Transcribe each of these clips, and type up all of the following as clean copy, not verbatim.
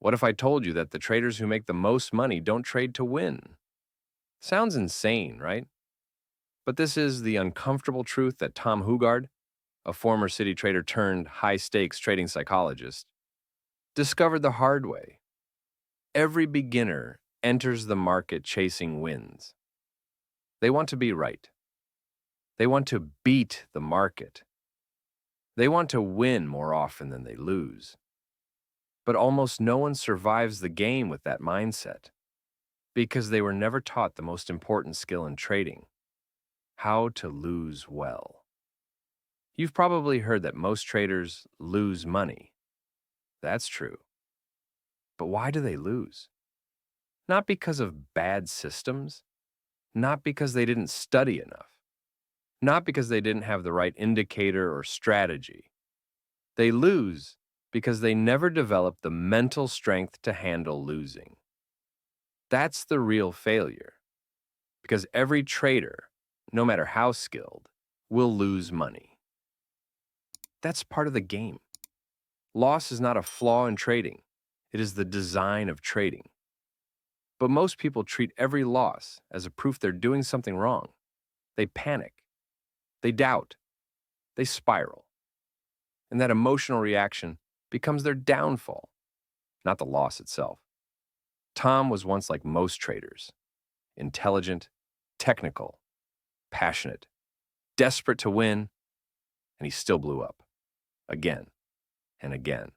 What if I told you that the traders who make the most money don't trade to win? Sounds insane, right? But this is the uncomfortable truth that Tom Hougaard, a former city trader turned high stakes trading psychologist, discovered the hard way. Every beginner enters the market chasing wins. They want to be right. They want to beat the market. They want to win more often than they lose. But almost no one survives the game with that mindset because they were never taught the most important skill in trading: how to lose well. You've probably heard that most traders lose money. That's true. But why do they lose? Not because of bad systems, not because they didn't study enough, not because they didn't have the right indicator or strategy. They lose because they never developed the mental strength to handle losing. That's the real failure, because every trader, no matter how skilled, will lose money. That's part of the game. Loss is not a flaw in trading. It is the design of trading. But most people treat every loss as a proof they're doing something wrong. They panic. They doubt. They spiral. And that emotional reaction becomes their downfall, not the loss itself. Tom was once like most traders: intelligent, technical, passionate, desperate to win, and he still blew up. Again and again.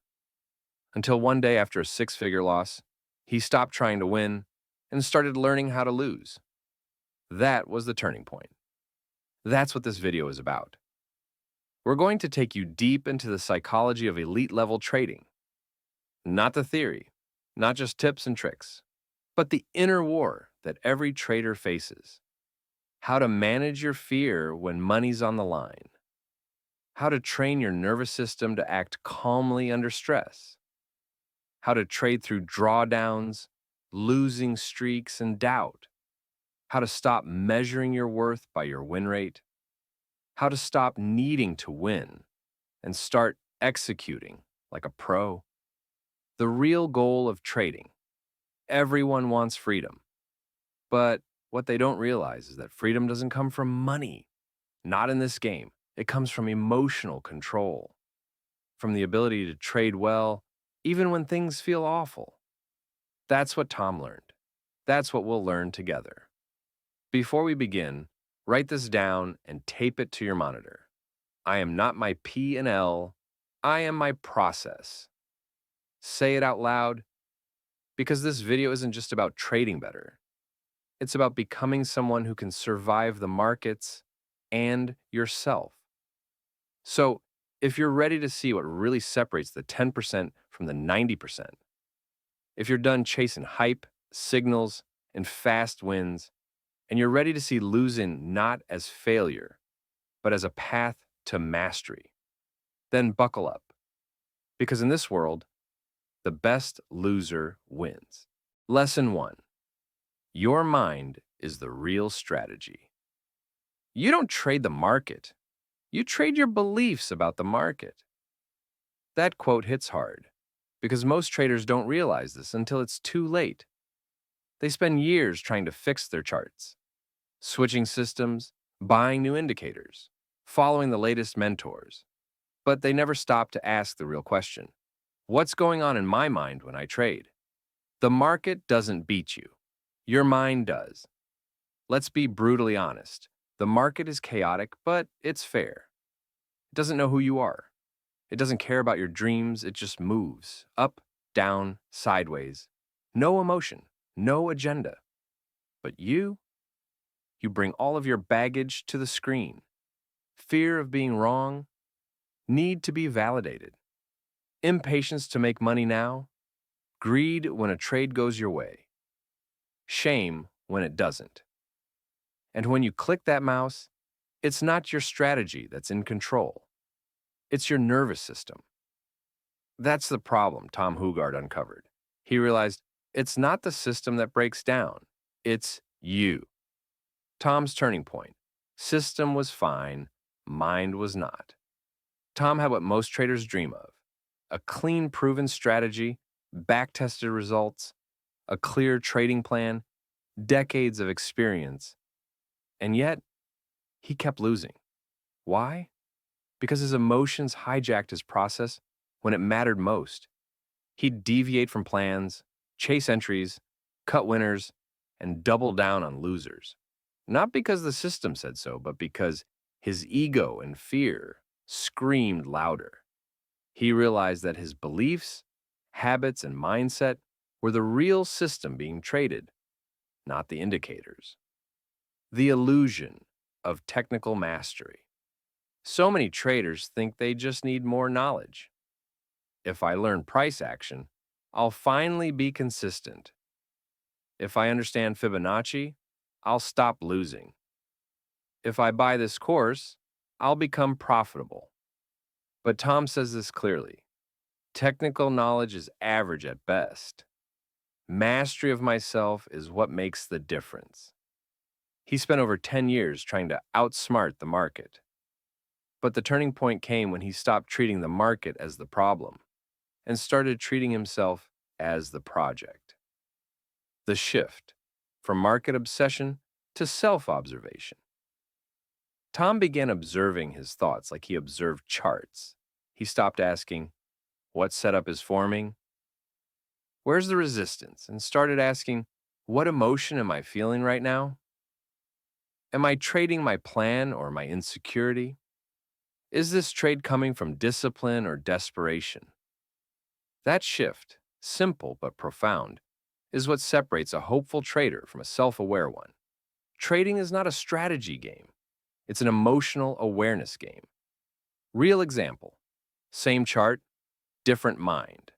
Until one day, after a six-figure loss, he stopped trying to win and started learning how to lose. That was the turning point. That's what this video is about. We're going to take you deep into the psychology of elite-level trading. Not the theory, not just tips and tricks, but the inner war that every trader faces. How to manage your fear when money's on the line. How to train your nervous system to act calmly under stress. How to trade through drawdowns, losing streaks, and doubt. How to stop measuring your worth by your win rate. How to stop needing to win and start executing like a pro. The real goal of trading. Everyone wants freedom. But what they don't realize is that freedom doesn't come from money. Not in this game. It comes from emotional control, from the ability to trade well, even when things feel awful. That's what Tom learned. That's what we'll learn together. Before we begin, write this down and tape it to your monitor. I am not my P&L. I am my process. Say it out loud, because this video isn't just about trading better. It's about becoming someone who can survive the markets and yourself. So, if you're ready to see what really separates the 10% from the 90%, if you're done chasing hype, signals, and fast wins, and you're ready to see losing not as failure, but as a path to mastery, then buckle up. Because in this world, the best loser wins. Lesson 1. Your mind is the real strategy. You don't trade the market. You trade your beliefs about the market. That quote hits hard, because most traders don't realize this until it's too late. They spend years trying to fix their charts, switching systems, buying new indicators, following the latest mentors. But they never stop to ask the real question: what's going on in my mind when I trade? The market doesn't beat you. Your mind does. Let's be brutally honest. The market is chaotic, but it's fair. It doesn't know who you are. It doesn't care about your dreams. It just moves up, down, sideways. No emotion, no agenda. But you bring all of your baggage to the screen. Fear of being wrong, need to be validated, impatience to make money now, greed when a trade goes your way, shame when it doesn't. And when you click that mouse, it's not your strategy that's in control. It's your nervous system. That's the problem Tom Hougaard uncovered. He realized it's not the system that breaks down. It's you. Tom's turning point. System was fine, mind was not. Tom had what most traders dream of: a clean, proven strategy back-tested results, a clear trading plan, decades of experience, and yet he kept losing. Why? Because his emotions hijacked his process when it mattered most. He'd deviate from plans, chase entries, cut winners, and double down on losers. Not because the system said so, but because his ego and fear screamed louder. He realized that his beliefs, habits, and mindset were the real system being traded, not the indicators. The illusion of technical mastery. So many traders think they just need more knowledge. If I learn price action, I'll finally be consistent. If I understand Fibonacci, I'll stop losing. If I buy this course, I'll become profitable. But Tom says this clearly. Technical knowledge is average at best. Mastery of myself is what makes the difference. He spent over 10 years trying to outsmart the market. But the turning point came when he stopped treating the market as the problem and started treating himself as the project. The shift from market obsession to self-observation. Tom began observing his thoughts like he observed charts. He stopped asking, what setup is forming? Where's the resistance? And started asking, what emotion am I feeling right now? Am I trading my plan or my insecurity? Is this trade coming from discipline or desperation? That shift, simple but profound, is what separates a hopeful trader from a self-aware one. Trading is not a strategy game. It's an emotional awareness game. Real example. Same chart, different mind.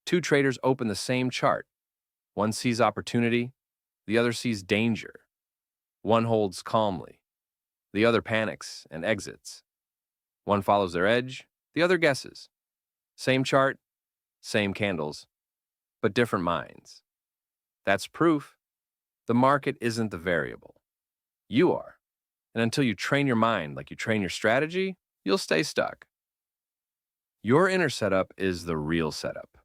Two traders open the same chart. One sees opportunity, the other sees danger. One holds calmly, the other panics and exits. One follows their edge, the other guesses. Same chart, same candles, but different minds. That's proof the market isn't the variable. You are. And until you train your mind like you train your strategy, you'll stay stuck. Your inner setup is the real setup.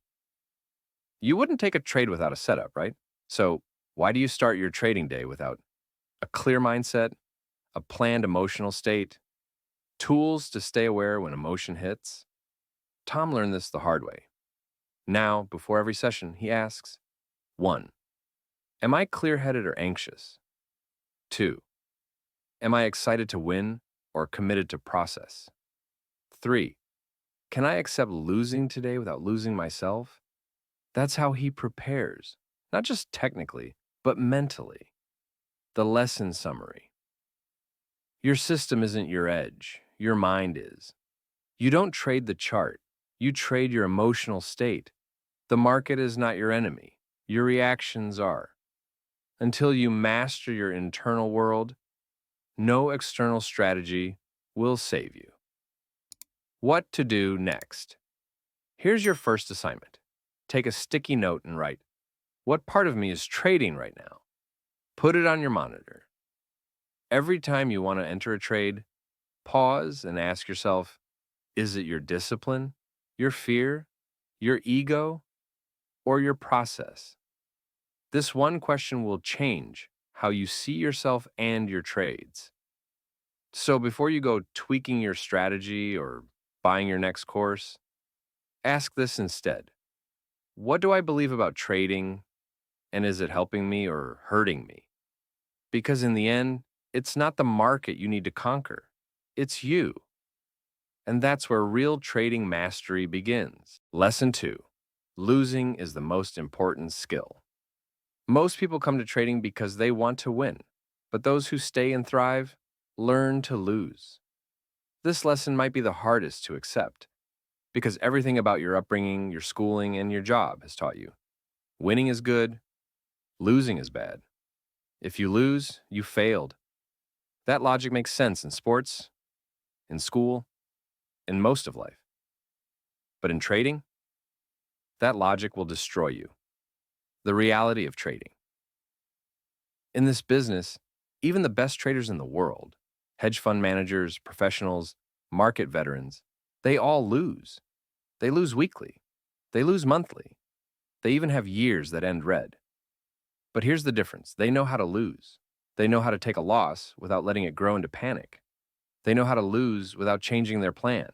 You wouldn't take a trade without a setup, right? So why do you start your trading day without a clear mindset, a planned emotional state, tools to stay aware when emotion hits? Tom learned this the hard way. Now, before every session, he asks, 1. Am I clear-headed or anxious? 2. Am I excited to win or committed to process? 3. Can I accept losing today without losing myself? That's how he prepares, not just technically, but mentally. The lesson summary. Your system isn't your edge, your mind is. You don't trade the chart, you trade your emotional state. The market is not your enemy, your reactions are. Until you master your internal world, no external strategy will save you. What to do next? Here's your first assignment. Take a sticky note and write, what part of me is trading right now? Put it on your monitor. Every time you want to enter a trade, pause and ask yourself, is it your discipline, your fear, your ego, or your process? This one question will change how you see yourself and your trades. So before you go tweaking your strategy or buying your next course, ask this instead. What do I believe about trading, and is it helping me or hurting me? Because in the end, it's not the market you need to conquer, it's you. And that's where real trading mastery begins. Lesson 2. Losing is the most important skill. Most people come to trading because they want to win, but those who stay and thrive learn to lose. This lesson might be the hardest to accept, because everything about your upbringing, your schooling, and your job has taught you. Winning is good, losing is bad. If you lose, you failed. That logic makes sense in sports, in school, in most of life. But in trading, that logic will destroy you. The reality of trading. In this business, even the best traders in the world, hedge fund managers, professionals, market veterans, they all lose. They lose weekly. They lose monthly. They even have years that end red. But here's the difference. They know how to lose. They know how to take a loss without letting it grow into panic. They know how to lose without changing their plan.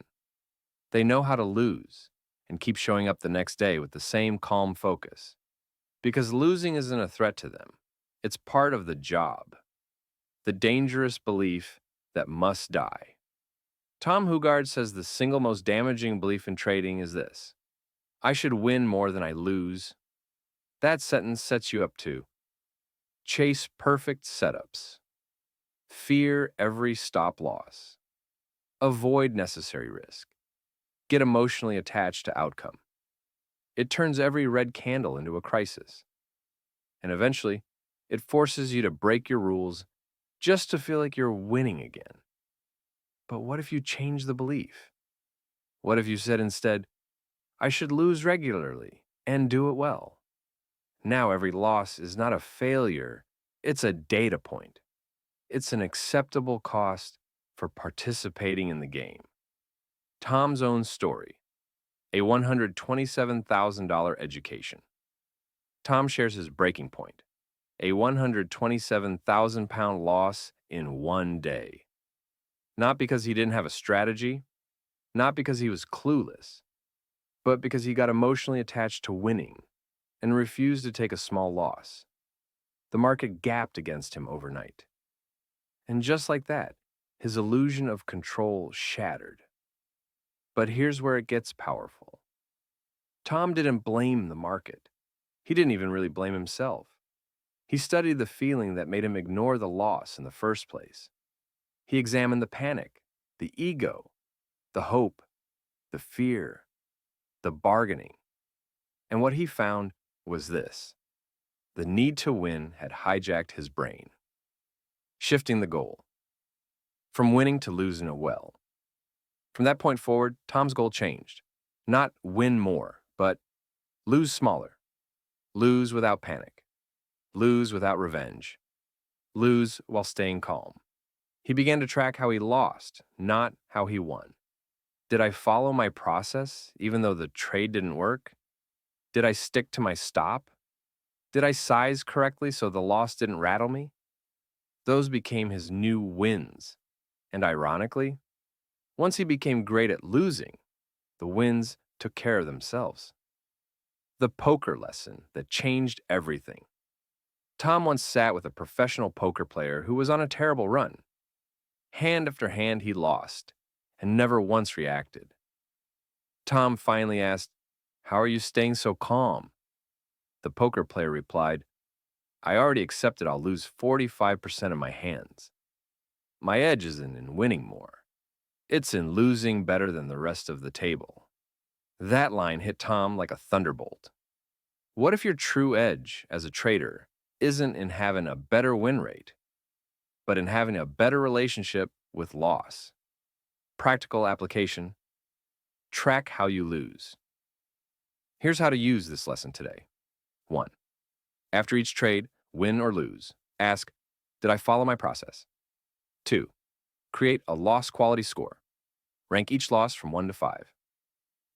They know how to lose and keep showing up the next day with the same calm focus. Because losing isn't a threat to them. It's part of the job. The dangerous belief that must die. Tom Hougaard says the single most damaging belief in trading is this: I should win more than I lose. That sentence sets you up to chase perfect setups, fear every stop loss, avoid necessary risk, get emotionally attached to outcome. It turns every red candle into a crisis. And eventually, it forces you to break your rules just to feel like you're winning again. But what if you change the belief? What if you said instead, I should lose regularly and do it well? Now every loss is not a failure, it's a data point. It's an acceptable cost for participating in the game. Tom's own story, a $127,000 education. Tom shares his breaking point, a 127,000-pound loss in one day. Not because he didn't have a strategy, not because he was clueless, but because he got emotionally attached to winning and refused to take a small loss. The market gapped against him overnight. And just like that, his illusion of control shattered. But here's where it gets powerful. Tom didn't blame the market. He didn't even really blame himself. He studied the feeling that made him ignore the loss in the first place. He examined the panic, the ego, the hope, the fear, the bargaining. And what he found was this: the need to win had hijacked his brain, shifting the goal from winning to losing a well. From that point forward, Tom's goal changed. Not win more, but lose smaller. Lose without panic. Lose without revenge. Lose while staying calm. He began to track how he lost, not how he won. Did I follow my process even though the trade didn't work? Did I stick to my stop? Did I size correctly so the loss didn't rattle me? Those became his new wins. And ironically, once he became great at losing, the wins took care of themselves. The poker lesson that changed everything. Tom once sat with a professional poker player who was on a terrible run. Hand after hand he lost, and never once reacted. Tom finally asked, "How are you staying so calm?" The poker player replied, "I already accepted I'll lose 45% of my hands. My edge isn't in winning more. It's in losing better than the rest of the table." That line hit Tom like a thunderbolt. What if your true edge as a trader isn't in having a better win rate, but in having a better relationship with loss? Practical application: track how you lose. Here's how to use this lesson today. 1. After each trade, win or lose, ask, did I follow my process? 2. Create a loss quality score. Rank each loss from 1 to 5.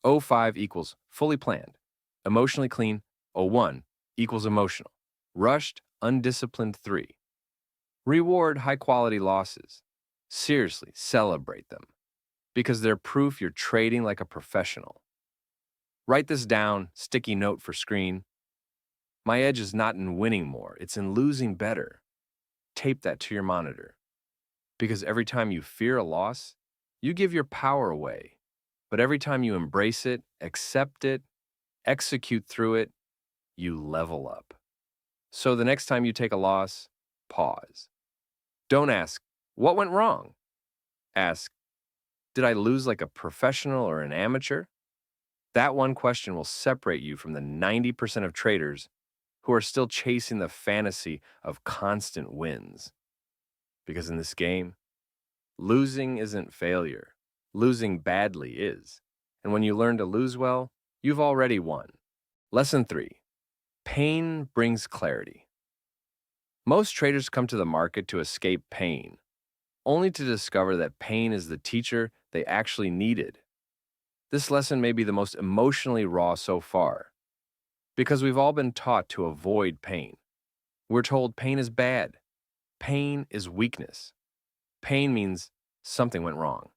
0.5 equals fully planned, emotionally clean. 0.1 equals emotional, rushed, undisciplined. 3. Reward high-quality losses. Seriously, celebrate them, because they're proof you're trading like a professional. Write this down, sticky note for screen. My edge is not in winning more, it's in losing better. Tape that to your monitor. Because every time you fear a loss, you give your power away. But every time you embrace it, accept it, execute through it, you level up. So the next time you take a loss, pause. Don't ask, what went wrong? Ask, did I lose like a professional or an amateur? That one question will separate you from the 90% of traders who are still chasing the fantasy of constant wins. Because in this game, losing isn't failure. Losing badly is. And when you learn to lose well, you've already won. Lesson 3. Pain brings clarity. Most traders come to the market to escape pain, only to discover that pain is the teacher they actually needed. This lesson may be the most emotionally raw so far, Because we've all been taught to avoid pain. We're told pain is bad. Pain is weakness. Pain means something went wrong.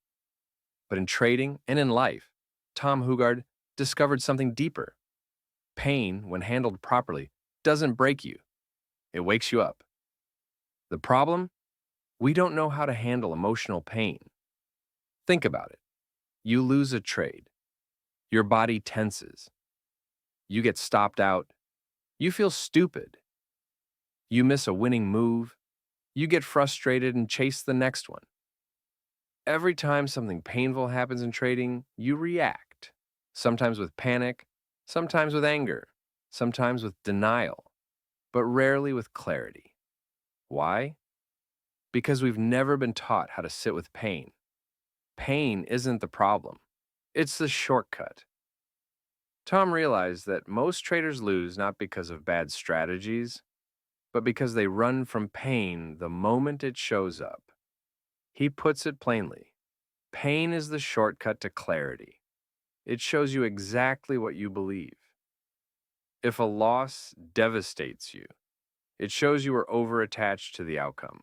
But in trading and in life, Tom Hougaard discovered something deeper. Pain, when handled properly, doesn't break you. It wakes you up. The problem? We don't know how to handle emotional pain. Think about it. You lose a trade. Your body tenses. You get stopped out. You feel stupid. You miss a winning move. You get frustrated and chase the next one. Every time something painful happens in trading, you react. Sometimes with panic, sometimes with anger, sometimes with denial, but rarely with clarity. Why? Because we've never been taught how to sit with pain. Pain isn't the problem. It's the shortcut. Tom realized that most traders lose not because of bad strategies, but because they run from pain the moment it shows up. He puts it plainly. Pain is the shortcut to clarity. It shows you exactly what you believe. If a loss devastates you, it shows you are overattached to the outcome.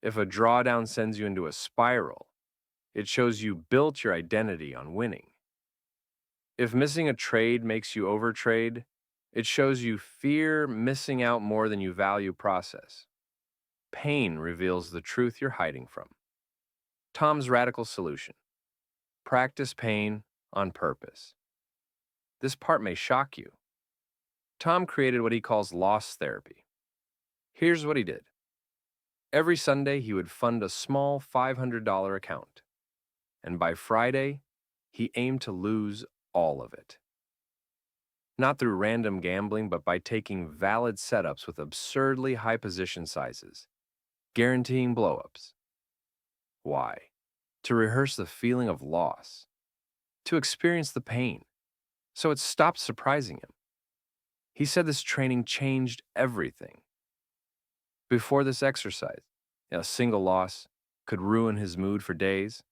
If a drawdown sends you into a spiral, it shows you built your identity on winning. If missing a trade makes you overtrade, it shows you fear missing out more than you value process. Pain reveals the truth you're hiding from. Tom's radical solution: practice pain on purpose. This part may shock you. Tom created what he calls loss therapy. Here's what he did. Every Sunday, he would fund a small $500 account. And by Friday, he aimed to lose all of it. Not through random gambling, but by taking valid setups with absurdly high position sizes, guaranteeing blowups. Why? To rehearse the feeling of loss, to experience the pain, so it stopped surprising him. He said this training changed everything. Before this exercise, a single loss could ruin his mood for days.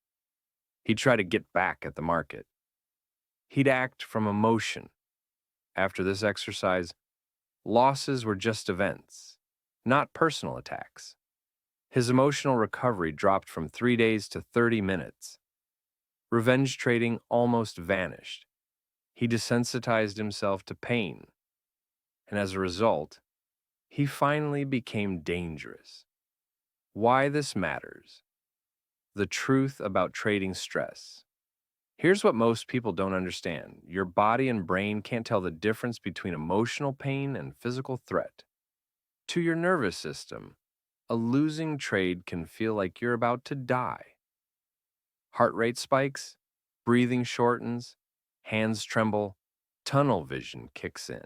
He'd try to get back at the market. He'd act from emotion. After this exercise, losses were just events, not personal attacks. His emotional recovery dropped from 3 days to 30 minutes. Revenge trading almost vanished. He desensitized himself to pain. And as a result, he finally became dangerous. Why this matters. The truth about trading stress. Here's what most people don't understand. Your body and brain can't tell the difference between emotional pain and physical threat. To your nervous system, a losing trade can feel like you're about to die. Heart rate spikes, breathing shortens, hands tremble, tunnel vision kicks in.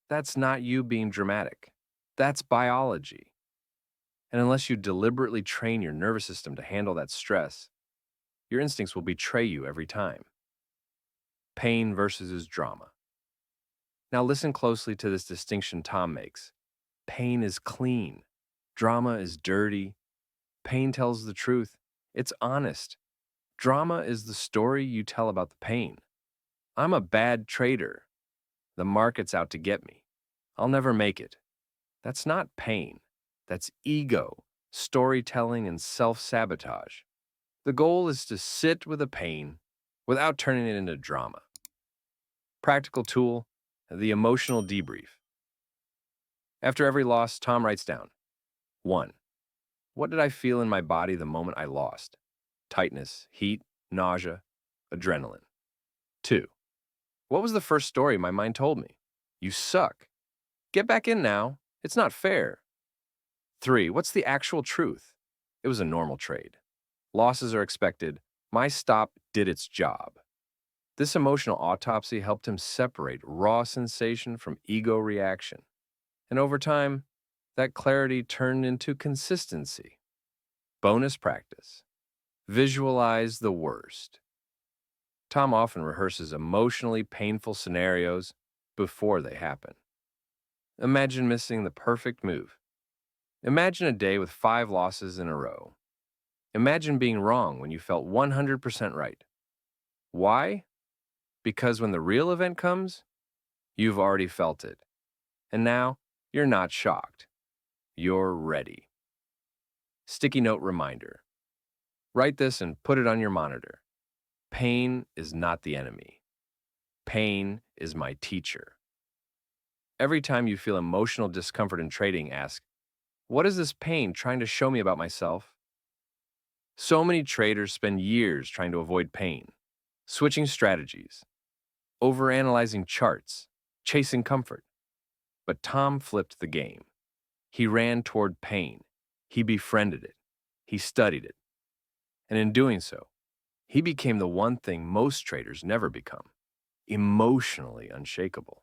That's not you being dramatic. That's biology. And unless you deliberately train your nervous system to handle that stress, your instincts will betray you every time. Pain versus drama. Now listen closely to this distinction Tom makes. Pain is clean. Drama is dirty. Pain tells the truth. It's honest. Drama is the story you tell about the pain. I'm a bad trader. The market's out to get me. I'll never make it. That's not pain. That's ego, storytelling, and self-sabotage. The goal is to sit with the pain without turning it into drama. Practical tool, the emotional debrief. After every loss, Tom writes down: 1. What did I feel in my body the moment I lost? Tightness, heat, nausea, adrenaline. 2. What was the first story my mind told me? You suck. Get back in now. It's not fair. 3. What's the actual truth? It was a normal trade. Losses are expected. My stop did its job. This emotional autopsy helped him separate raw sensation from ego reaction. And over time, that clarity turned into consistency. Bonus practice. Visualize the worst. Tom often rehearses emotionally painful scenarios before they happen. Imagine missing the perfect move. Imagine a day with 5 losses in a row. Imagine being wrong when you felt 100% right. Why? Because when the real event comes, You've already felt it. And now, you're not shocked. You're ready. Sticky note reminder. Write this and put it on your monitor. Pain is not the enemy. Pain is my teacher. Every time you feel emotional discomfort in trading, ask, what is this pain trying to show me about myself? So many traders spend years trying to avoid pain, switching strategies, overanalyzing charts, chasing comfort. But Tom flipped the game. He ran toward pain. He befriended it. He studied it. And in doing so, he became the one thing most traders never become: emotionally unshakable.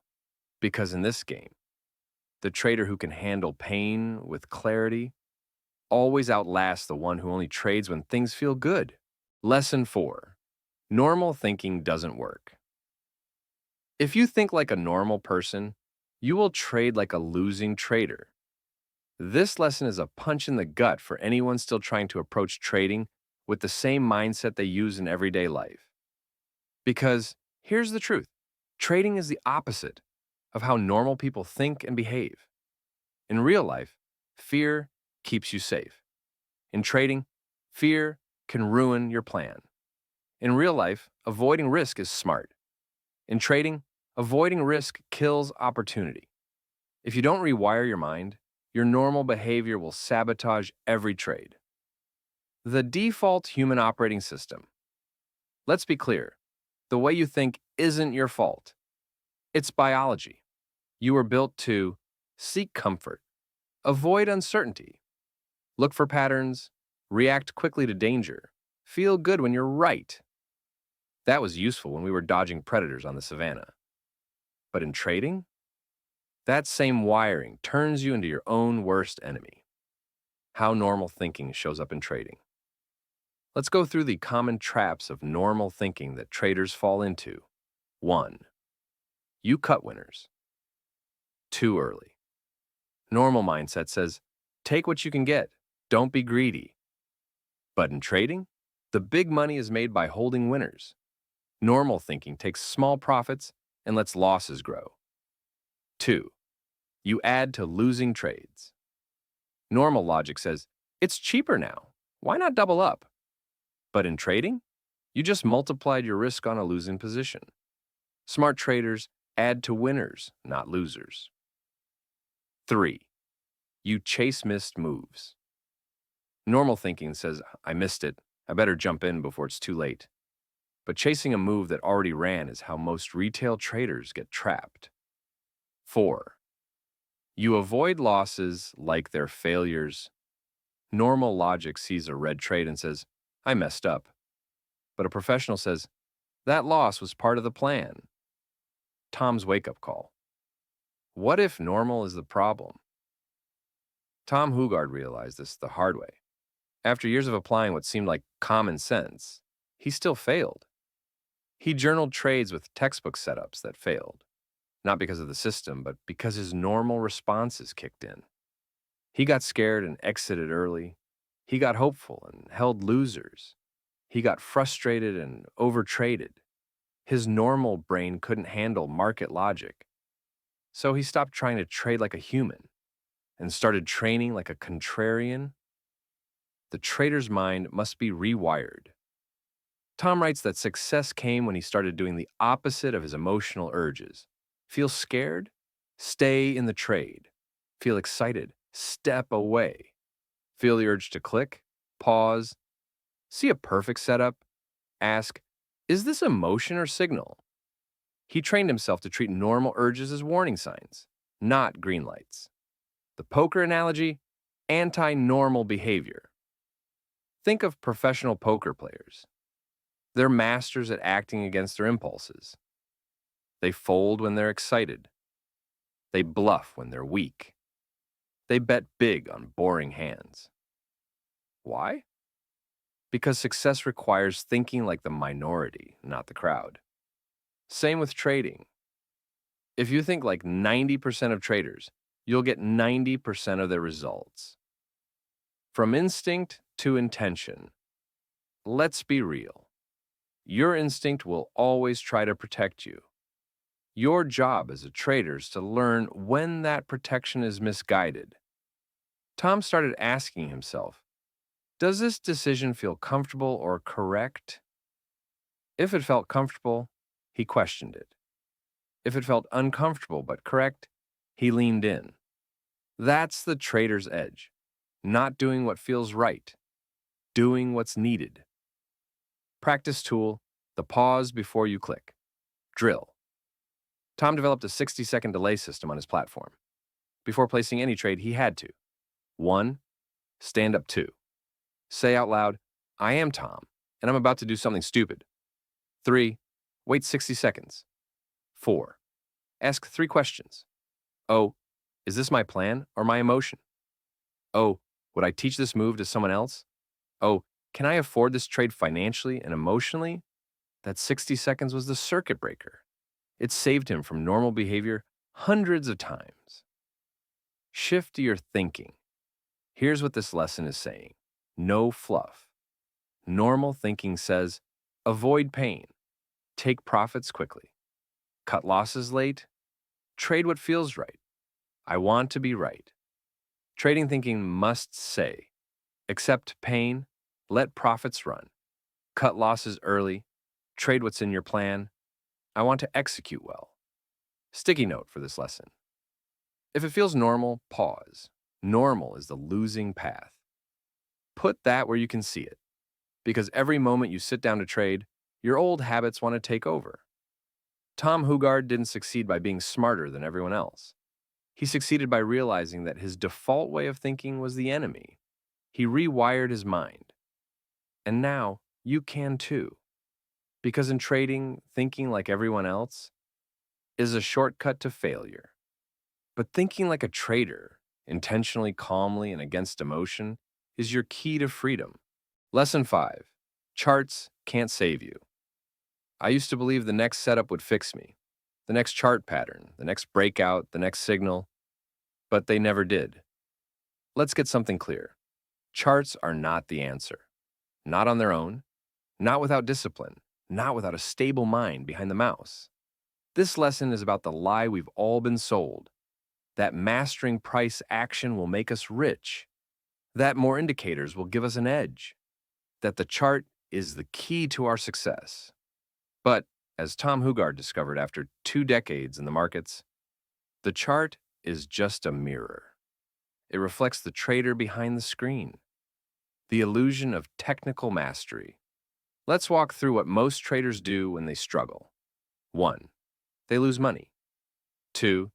Because in this game, the trader who can handle pain with clarity always outlasts the one who only trades when things feel good. Lesson 4. Normal thinking doesn't work. If you think like a normal person, you will trade like a losing trader. This lesson is a punch in the gut for anyone still trying to approach trading with the same mindset they use in everyday life. Because here's the truth: trading is the opposite of how normal people think and behave. In real life, fear keeps you safe. In trading, fear can ruin your plan. In real life, avoiding risk is smart. In trading, avoiding risk kills opportunity. If you don't rewire your mind, your normal behavior will sabotage every trade. The default human operating system. Let's be clear: the way you think isn't your fault. It's biology. You were built to seek comfort, avoid uncertainty, look for patterns, react quickly to danger, feel good when you're right. That was useful when we were dodging predators on the savannah. But in trading, that same wiring turns you into your own worst enemy. How normal thinking shows up in trading. Let's go through the common traps of normal thinking that traders fall into. 1. You cut winners. Too early. Normal mindset says, take what you can get, don't be greedy. But in trading, the big money is made by holding winners. Normal thinking takes small profits and lets losses grow. 2. You add to losing trades. Normal logic says, it's cheaper now, why not double up? But in trading, you just multiplied your risk on a losing position. Smart traders add to winners, not losers. 3. You chase missed moves. Normal thinking says, I missed it, I better jump in before it's too late. But chasing a move that already ran is how most retail traders get trapped. 4. You avoid losses like they're failures. Normal logic sees a red trade and says, I messed up. But a professional says, that loss was part of the plan. Tom's wake-up call. What if normal is the problem? Tom Hougaard realized this the hard way. After years of applying what seemed like common sense, he still failed. He journaled trades with textbook setups that failed, not because of the system, but because his normal responses kicked in. He got scared and exited early. He got hopeful and held losers. He got frustrated and overtraded. His normal brain couldn't handle market logic. So he stopped trying to trade like a human and started training like a contrarian. The trader's mind must be rewired. Tom writes that success came when he started doing the opposite of his emotional urges. Feel scared? Stay in the trade. Feel excited? Step away. Feel the urge to click? Pause. See a perfect setup? Ask, is this emotion or signal? He trained himself to treat normal urges as warning signs, not green lights. The poker analogy: anti-normal behavior. Think of professional poker players. They're masters at acting against their impulses. They fold when they're excited. They bluff when they're weak. They bet big on boring hands. Why? Because success requires thinking like the minority, not the crowd. Same with trading. If you think like 90% of traders, you'll get 90% of their results. From instinct to intention. Let's be real. Your instinct will always try to protect you. Your job as a trader is to learn when that protection is misguided. Tom started asking himself, does this decision feel comfortable or correct? If it felt comfortable, he questioned it. If it felt uncomfortable but correct, he leaned in. That's the trader's edge. Not doing what feels right, doing what's needed. Practice tool, the pause before you click. Drill. Tom developed a 60-second delay system on his platform. Before placing any trade, he had to. 1. Stand up. 2. Say out loud, I am Tom, and I'm about to do something stupid. 3. Wait 60 seconds. 4. Ask 3 questions. Oh, is this my plan or my emotion? Oh, would I teach this move to someone else? Oh, can I afford this trade financially and emotionally? That 60 seconds was the circuit breaker. It saved him from normal behavior hundreds of times. Shift your thinking. Here's what this lesson is saying. No fluff. Normal thinking says, avoid pain. Take profits quickly. Cut losses late. Trade what feels right. I want to be right. Trading thinking must say, accept pain, let profits run. Cut losses early. Trade what's in your plan. I want to execute well. Sticky note for this lesson. If it feels normal, pause. Normal is the losing path. Put that where you can see it, because every moment you sit down to trade, your old habits want to take over. Tom Hougaard didn't succeed by being smarter than everyone else. He succeeded by realizing that his default way of thinking was the enemy. He rewired his mind. And now you can too. Because in trading, thinking like everyone else is a shortcut to failure. But thinking like a trader, intentionally, calmly, and against emotion, is your key to freedom. Lesson 5. Charts can't save you. I used to believe the next setup would fix me. The next chart pattern, the next breakout, the next signal. But they never did. Let's get something clear. Charts are not the answer. Not on their own. Not without discipline. Not without a stable mind behind the mouse. This lesson is about the lie we've all been sold. That mastering price action will make us rich. That more indicators will give us an edge. That the chart is the key to our success. But, as Tom Hougaard discovered after 2 decades in the markets, the chart is just a mirror. It reflects the trader behind the screen. The illusion of technical mastery. Let's walk through what most traders do when they struggle. 1. They lose money. 2.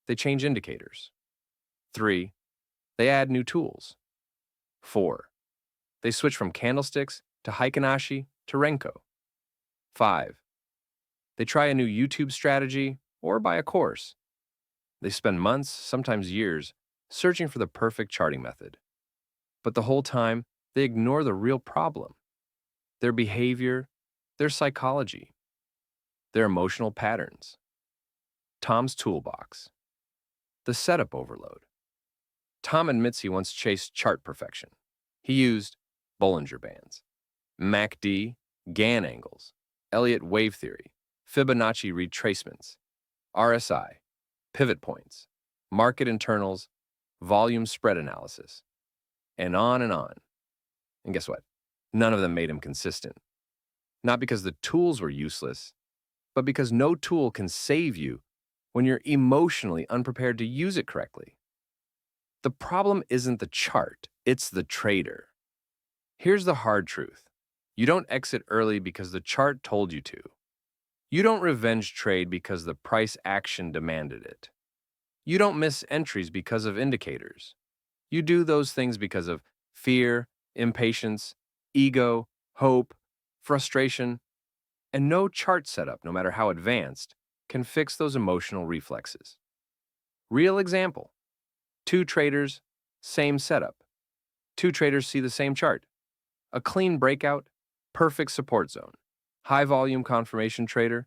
They change indicators. 3. They add new tools. 4. They switch from candlesticks to Heikin-Ashi to Renko. 5. They try a new YouTube strategy or buy a course. They spend months, sometimes years, searching for the perfect charting method. But the whole time, they ignore the real problem. Their behavior, their psychology, their emotional patterns. Tom's toolbox. The setup overload. Tom admits he once chased chart perfection. He used Bollinger Bands, MACD, Gann angles, Elliott wave theory, Fibonacci retracements, RSI, pivot points, market internals, volume spread analysis, and on and on. And guess what? None of them made him consistent. Not because the tools were useless, but because no tool can save you when you're emotionally unprepared to use it correctly. The problem isn't the chart, it's the trader. Here's the hard truth. You don't exit early because the chart told you to. You don't revenge trade because the price action demanded it. You don't miss entries because of indicators. You do those things because of fear, impatience, ego, hope, frustration, and no chart setup, no matter how advanced, can fix those emotional reflexes. Real example. 2 traders, same setup. 2 traders see the same chart. A clean breakout, perfect support zone. High volume confirmation trader.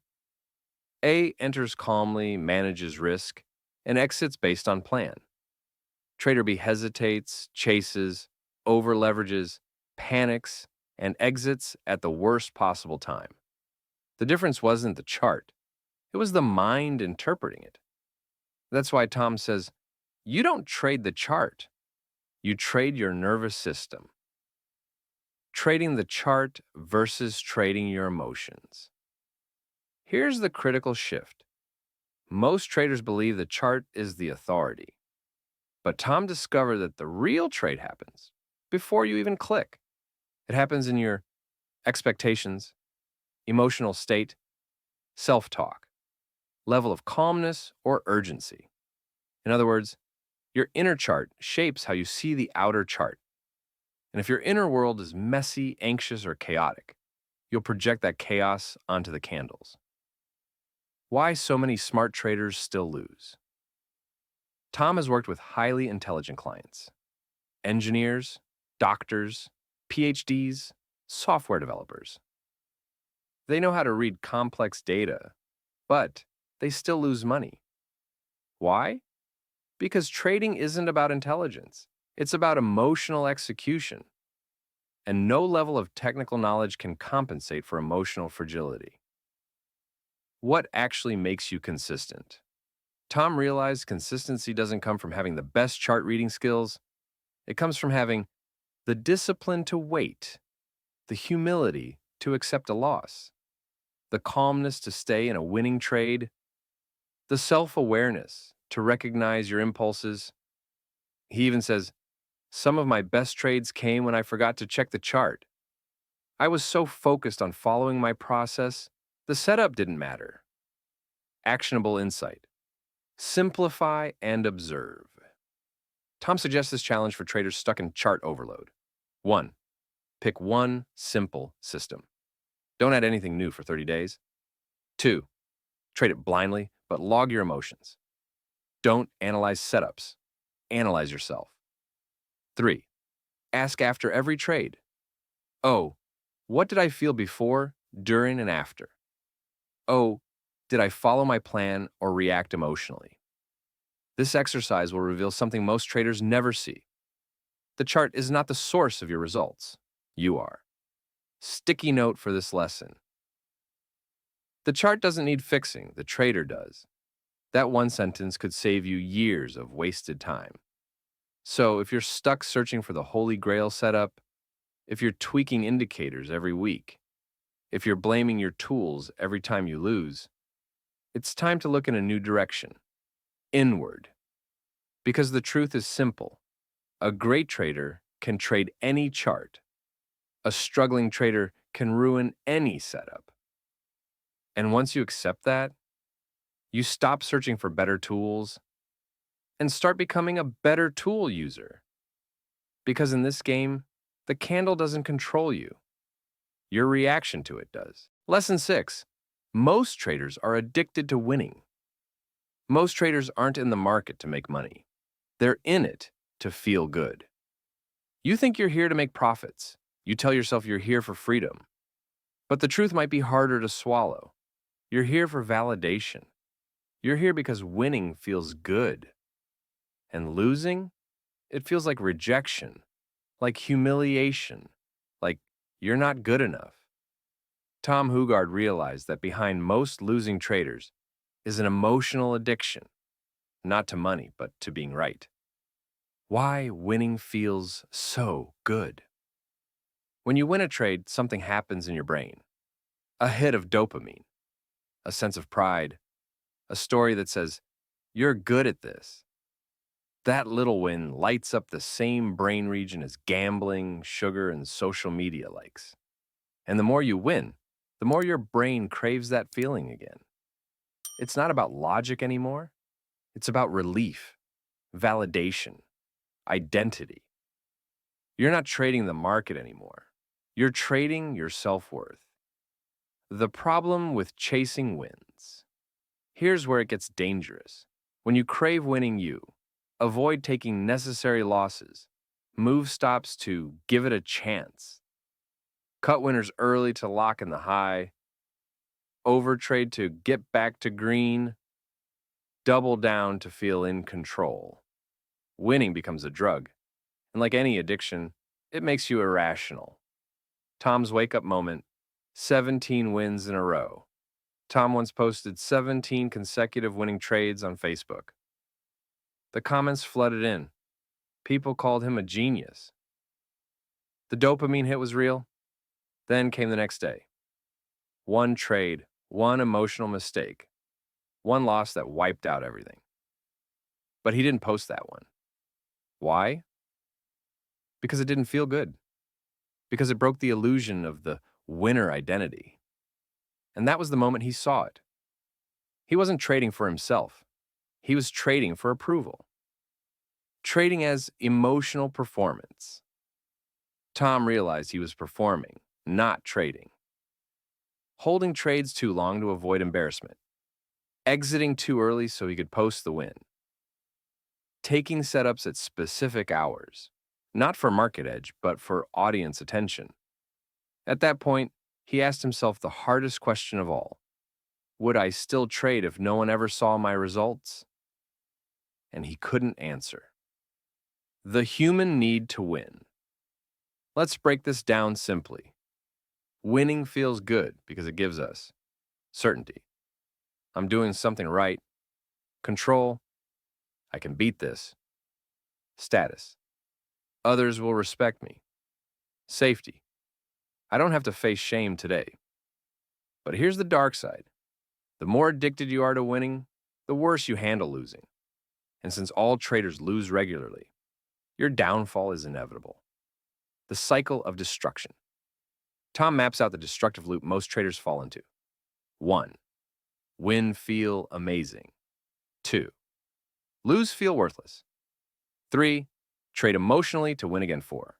A enters calmly, manages risk, and exits based on plan. Trader B hesitates, chases, over-leverages, panics, and exits at the worst possible time. The difference wasn't the chart. It was the mind interpreting it. That's why Tom says, you don't trade the chart, you trade your nervous system. Trading the chart versus trading your emotions. Here's the critical shift. Most traders believe the chart is the authority, but Tom discovered that the real trade happens before you even click. It happens in your expectations, emotional state, self-talk, level of calmness or urgency. In other words, your inner chart shapes how you see the outer chart. And if your inner world is messy, anxious, or chaotic, you'll project that chaos onto the candles. Why so many smart traders still lose? Tom has worked with highly intelligent clients, engineers, doctors, PhDs, software developers. They know how to read complex data, but they still lose money. Why? Because trading isn't about intelligence. It's about emotional execution. And no level of technical knowledge can compensate for emotional fragility. What actually makes you consistent? Tom realized consistency doesn't come from having the best chart reading skills. It comes from having the discipline to wait, the humility to accept a loss, the calmness to stay in a winning trade, the self-awareness to recognize your impulses. He even says, some of my best trades came when I forgot to check the chart. I was so focused on following my process, the setup didn't matter. Actionable insight. Simplify and observe. Tom suggests this challenge for traders stuck in chart overload. 1. Pick one simple system. Don't add anything new for 30 days. 2. Trade it blindly, but log your emotions. Don't analyze setups. Analyze yourself. 3. Ask after every trade. Oh, what did I feel before, during, and after? Oh, did I follow my plan or react emotionally? This exercise will reveal something most traders never see. The chart is not the source of your results. You are. Sticky note for this lesson. The chart doesn't need fixing, the trader does. That one sentence could save you years of wasted time. So if you're stuck searching for the Holy Grail setup, if you're tweaking indicators every week, if you're blaming your tools every time you lose, it's time to look in a new direction, inward. Because the truth is simple. A great trader can trade any chart. A struggling trader can ruin any setup. And once you accept that, you stop searching for better tools and start becoming a better tool user. Because in this game, the candle doesn't control you. Your reaction to it does. Lesson 6. Most traders are addicted to winning. Most traders aren't in the market to make money. They're in it to feel good. You think you're here to make profits. You tell yourself you're here for freedom. But the truth might be harder to swallow. You're here for validation. You're here because winning feels good. And losing? It feels like rejection, like humiliation, like you're not good enough. Tom Hougaard realized that behind most losing traders is an emotional addiction, not to money, but to being right. Why winning feels so good. When you win a trade, something happens in your brain. A hit of dopamine, a sense of pride, a story that says, you're good at this. That little win lights up the same brain region as gambling, sugar, and social media likes. And the more you win, the more your brain craves that feeling again. It's not about logic anymore. It's about relief, validation, identity. You're not trading the market anymore. You're trading your self-worth. The problem with chasing wins. Here's where it gets dangerous. When you crave winning, avoid taking necessary losses. Move stops to give it a chance. Cut winners early to lock in the high. Overtrade to get back to green. Double down to feel in control. Winning becomes a drug. And like any addiction, it makes you irrational. Tom's wake-up moment, 17 wins in a row. Tom once posted 17 consecutive winning trades on Facebook. The comments flooded in. People called him a genius. The dopamine hit was real. Then came the next day. One trade, one emotional mistake, one loss that wiped out everything. But he didn't post that one. Why? Because it didn't feel good. Because it broke the illusion of the winner identity. And that was the moment he saw it. He wasn't trading for himself. He was trading for approval. Trading as emotional performance. Tom realized he was performing, not trading. Holding trades too long to avoid embarrassment. Exiting too early so he could post the win. Taking setups at specific hours. Not for market edge, but for audience attention. At that point, he asked himself the hardest question of all. Would I still trade if no one ever saw my results? And he couldn't answer. The human need to win. Let's break this down simply. Winning feels good because it gives us certainty. I'm doing something right. Control. I can beat this. Status. Others will respect me. Safety. I don't have to face shame today. But here's the dark side. The more addicted you are to winning, the worse you handle losing. And since all traders lose regularly, your downfall is inevitable. The cycle of destruction. Tom maps out the destructive loop most traders fall into. 1. Win feel amazing. 2. Lose feel worthless. 3. Trade emotionally to win again. 4.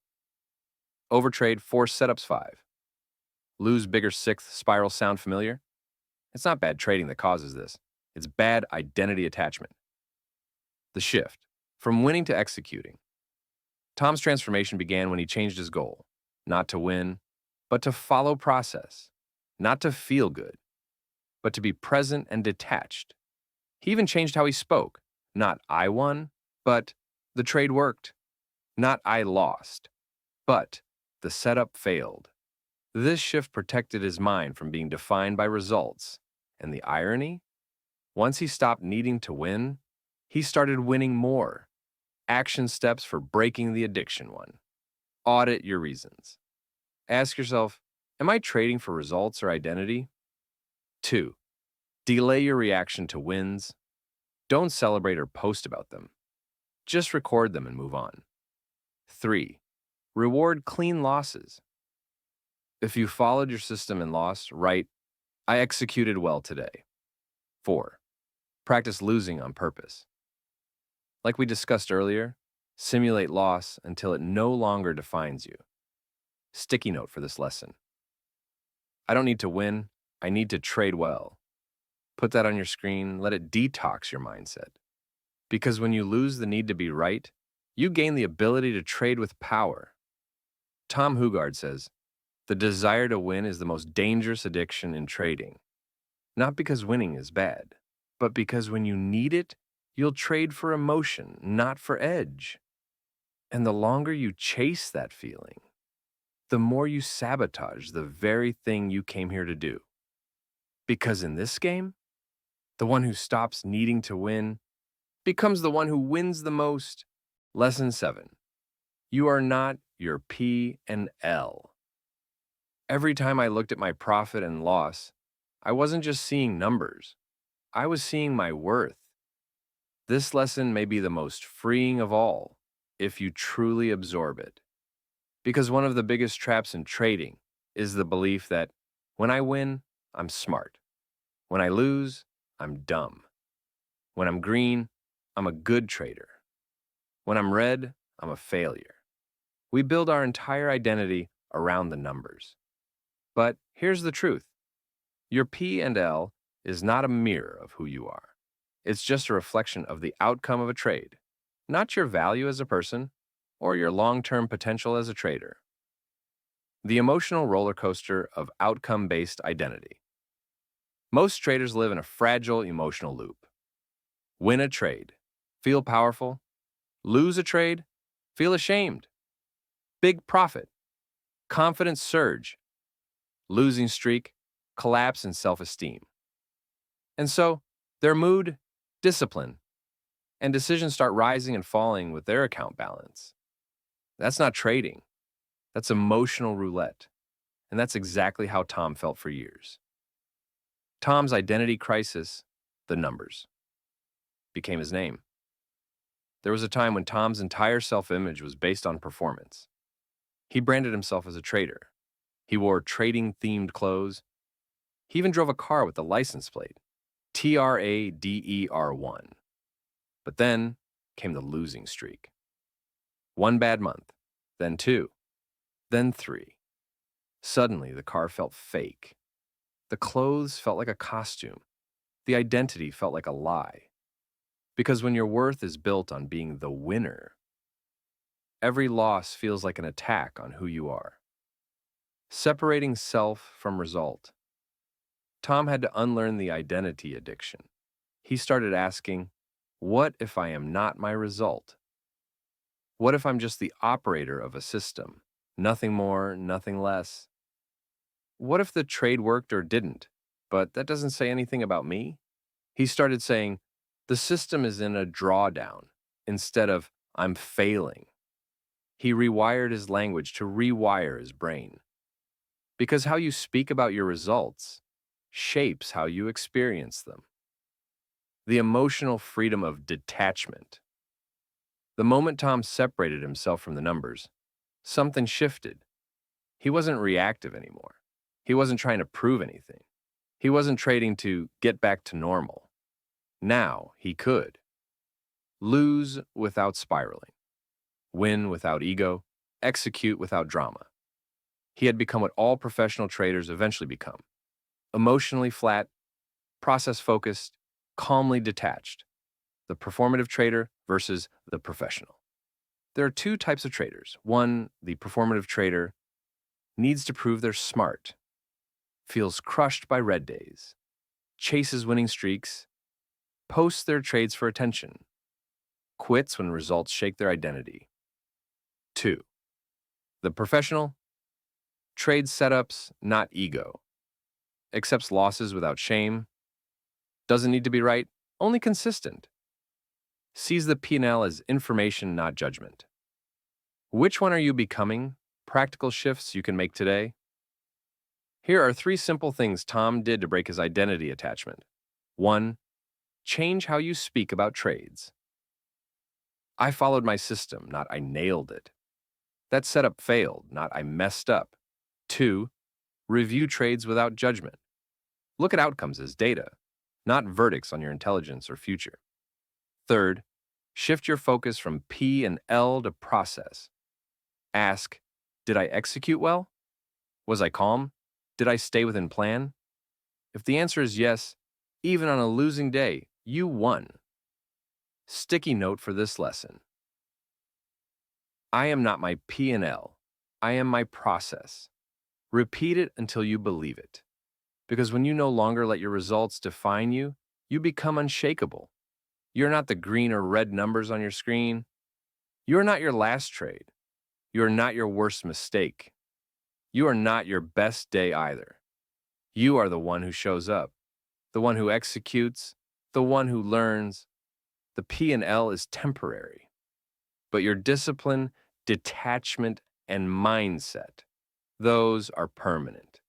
Overtrade, force setups. 5. Lose bigger. 6th spiral. Sound familiar? It's not bad trading that causes this. It's bad identity attachment. The shift. From winning to executing. Tom's transformation began when he changed his goal. Not to win, but to follow process. Not to feel good, but to be present and detached. He even changed how he spoke. Not I won, but the trade worked. Not I lost, but the setup failed. This shift protected his mind from being defined by results. And the irony? Once he stopped needing to win, he started winning more. Action steps for breaking the addiction. 1. Audit your reasons. Ask yourself, am I trading for results or identity? 2. Delay your reaction to wins. Don't celebrate or post about them. Just record them and move on. 3. Reward clean losses. If you followed your system and lost, write, I executed well today. 4. Practice losing on purpose. Like we discussed earlier, simulate loss until it no longer defines you. Sticky note for this lesson. I don't need to win, I need to trade well. Put that on your screen, let it detox your mindset. Because when you lose the need to be right, you gain the ability to trade with power. Tom Hougaard says, the desire to win is the most dangerous addiction in trading. Not because winning is bad, but because when you need it, you'll trade for emotion, not for edge. And the longer you chase that feeling, the more you sabotage the very thing you came here to do. Because in this game, the one who stops needing to win becomes the one who wins the most. Lesson 7. You are not your P and L. Every time I looked at my profit and loss, I wasn't just seeing numbers. I was seeing my worth. This lesson may be the most freeing of all if you truly absorb it. Because one of the biggest traps in trading is the belief that when I win, I'm smart. When I lose, I'm dumb. When I'm green, I'm a good trader. When I'm red, I'm a failure. We build our entire identity around the numbers. But here's the truth. Your P and L is not a mirror of who you are. It's just a reflection of the outcome of a trade, not your value as a person or your long-term potential as a trader. The emotional roller coaster of outcome-based identity. Most traders live in a fragile emotional loop. Win a trade, feel powerful. Lose a trade, feel ashamed. Big profit, confidence surge. Losing streak, collapse in self-esteem. And so, their mood, discipline, and decisions start rising and falling with their account balance. That's not trading, that's emotional roulette. And that's exactly how Tom felt for years. Tom's identity crisis, the numbers, became his name. There was a time when Tom's entire self image was based on performance. He branded himself as a trader. He wore trading themed clothes. He even drove a car with the license plate TRADER1. But then came the losing streak. One bad month, then two, then three. Suddenly, the car felt fake. The clothes felt like a costume. The identity felt like a lie. Because when your worth is built on being the winner, every loss feels like an attack on who you are. Separating self from result. Tom had to unlearn the identity addiction. He started asking, what if I am not my result? What if I'm just the operator of a system? Nothing more, nothing less. What if the trade worked or didn't, but that doesn't say anything about me? He started saying, the system is in a drawdown instead of I'm failing. He rewired his language to rewire his brain. Because how you speak about your results shapes how you experience them. The emotional freedom of detachment. The moment Tom separated himself from the numbers, something shifted. He wasn't reactive anymore. He wasn't trying to prove anything. He wasn't trading to get back to normal. Now he could. Lose without spiraling. Win without ego. Execute without drama. He had become what all professional traders eventually become. Emotionally flat, process-focused, calmly detached. The performative trader versus the professional. There are two types of traders. One, the performative trader, needs to prove they're smart, feels crushed by red days, chases winning streaks, posts their trades for attention, quits when results shake their identity. Two, the professional trades setups, not ego, accepts losses without shame, doesn't need to be right, only consistent, sees the P&L as information, not judgment. Which one are you becoming? Practical shifts you can make today? Here are 3 simple things Tom did to break his identity attachment. 1. Change how you speak about trades. I followed my system, not I nailed it. That setup failed, not I messed up. 2. Review trades without judgment. Look at outcomes as data, not verdicts on your intelligence or future. 3rd, shift your focus from P and L to process. Ask, did I execute well? Was I calm? Did I stay within plan? If the answer is yes, even on a losing day, you won. Sticky note for this lesson. I am not my P&L. I am my process. Repeat it until you believe it. Because when you no longer let your results define you, you become unshakable. You're not the green or red numbers on your screen. You're not your last trade. You are not your worst mistake. You are not your best day either. You are the one who shows up, the one who executes, the one who learns. The P&L is temporary, but your discipline, detachment, and mindset, those are permanent.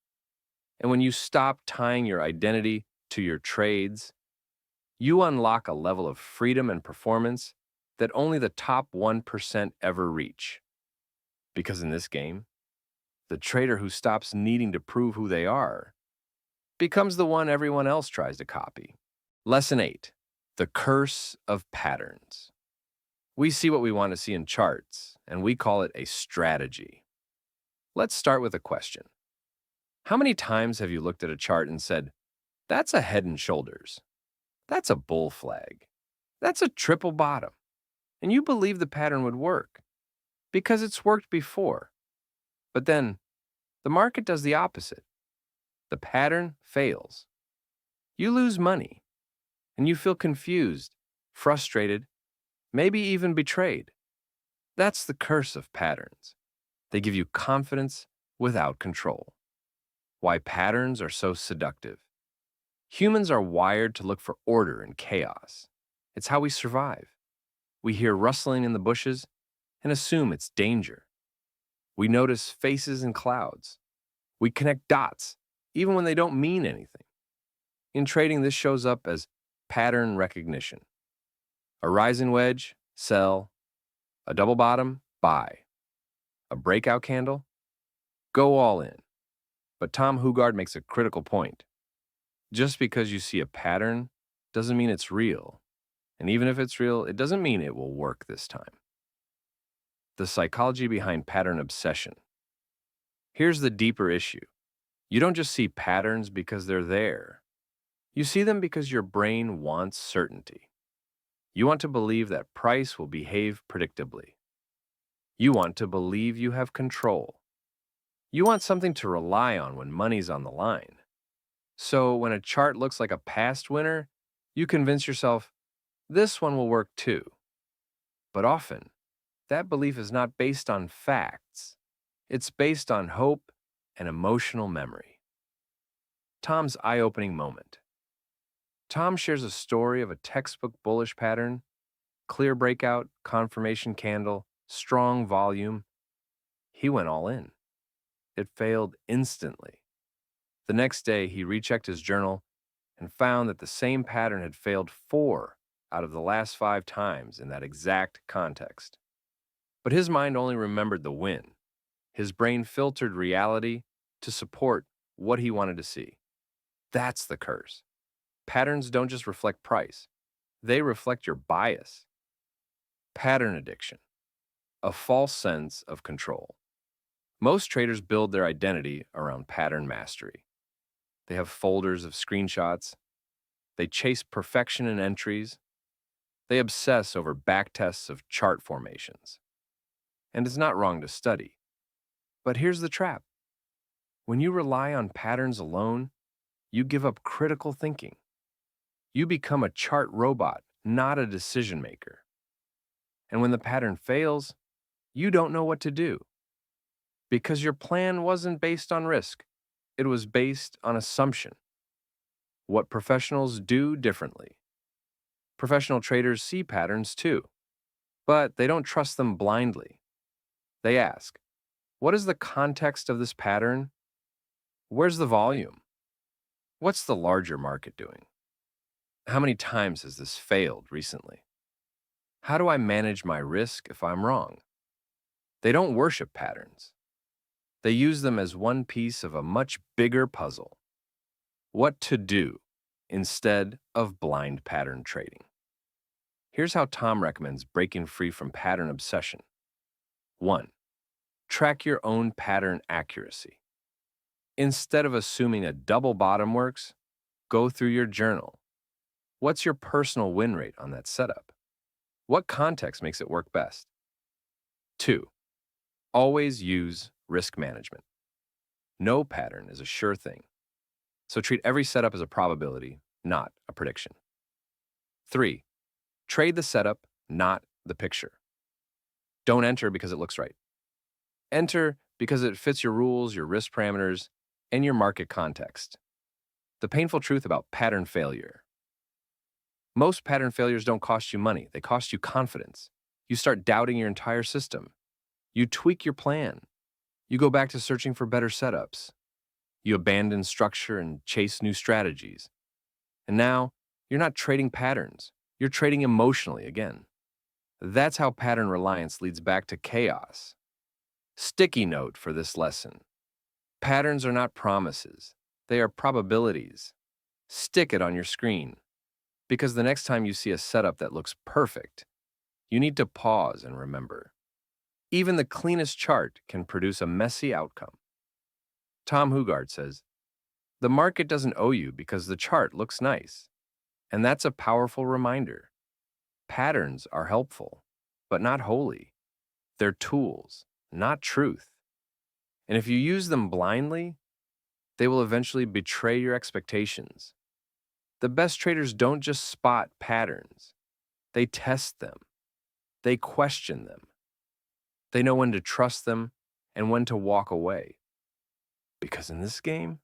And when you stop tying your identity to your trades, you unlock a level of freedom and performance that only the top 1% ever reach. Because in this game, the trader who stops needing to prove who they are becomes the one everyone else tries to copy. Lesson 8, the curse of patterns. We see what we want to see in charts, and we call it a strategy. Let's start with a question. How many times have you looked at a chart and said, that's a head and shoulders, that's a bull flag, that's a triple bottom, and you believe the pattern would work because it's worked before. But then the market does the opposite. The pattern fails. You lose money, and you feel confused, frustrated, maybe even betrayed. That's the curse of patterns. They give you confidence without control. Why patterns are so seductive. Humans are wired to look for order in chaos. It's how we survive. We hear rustling in the bushes and assume it's danger. We notice faces in clouds. We connect dots, even when they don't mean anything. In trading, this shows up as pattern recognition. A rising wedge, sell. A double bottom, buy. A breakout candle, go all in. But Tom Hougaard makes a critical point. Just because you see a pattern doesn't mean it's real. And even if it's real, it doesn't mean it will work this time. The psychology behind pattern obsession. Here's the deeper issue. You don't just see patterns because they're there. You see them because your brain wants certainty. You want to believe that price will behave predictably. You want to believe you have control. You want something to rely on when money's on the line. So when a chart looks like a past winner, you convince yourself, this one will work too. But often, that belief is not based on facts. It's based on hope and emotional memory. Tom's eye-opening moment. Tom shares a story of a textbook bullish pattern, clear breakout, confirmation candle, strong volume. He went all in. It failed instantly. The next day, he rechecked his journal and found that the same pattern had failed 4 out of the last 5 times in that exact context. But his mind only remembered the win. His brain filtered reality to support what he wanted to see. That's the curse. Patterns don't just reflect price. They reflect your bias. Pattern addiction, a false sense of control. Most traders build their identity around pattern mastery. They have folders of screenshots. They chase perfection in entries. They obsess over backtests of chart formations. And it's not wrong to study. But here's the trap. When you rely on patterns alone, you give up critical thinking. You become a chart robot, not a decision maker. And when the pattern fails, you don't know what to do. Because your plan wasn't based on risk. It was based on assumption. What professionals do differently. Professional traders see patterns too, but they don't trust them blindly. They ask, what is the context of this pattern? Where's the volume? What's the larger market doing? How many times has this failed recently? How do I manage my risk if I'm wrong? They don't worship patterns. They use them as one piece of a much bigger puzzle. What to do instead of blind pattern trading. Here's how Tom recommends breaking free from pattern obsession. 1. Track your own pattern accuracy. Instead of assuming a double bottom works, go through your journal. What's your personal win rate on that setup? What context makes it work best? 2. Always use risk management. No pattern is a sure thing, so treat every setup as a probability, not a prediction. 3. Trade the setup, not the picture. Don't enter because it looks right. Enter because it fits your rules, your risk parameters, and your market context. The painful truth about pattern failure. Most pattern failures don't cost you money, they cost you confidence. You start doubting your entire system. You tweak your plan. You go back to searching for better setups. You abandon structure and chase new strategies. And now, you're not trading patterns. You're trading emotionally again. That's how pattern reliance leads back to chaos. Sticky note for this lesson. Patterns are not promises. They are probabilities. Stick it on your screen. Because the next time you see a setup that looks perfect, you need to pause and remember. Even the cleanest chart can produce a messy outcome. Tom Hougaard says, the market doesn't owe you because the chart looks nice. And that's a powerful reminder. Patterns are helpful, but not holy. They're tools, not truth. And if you use them blindly, they will eventually betray your expectations. The best traders don't just spot patterns. They test them. They question them. They know when to trust them and when to walk away. Because in this game,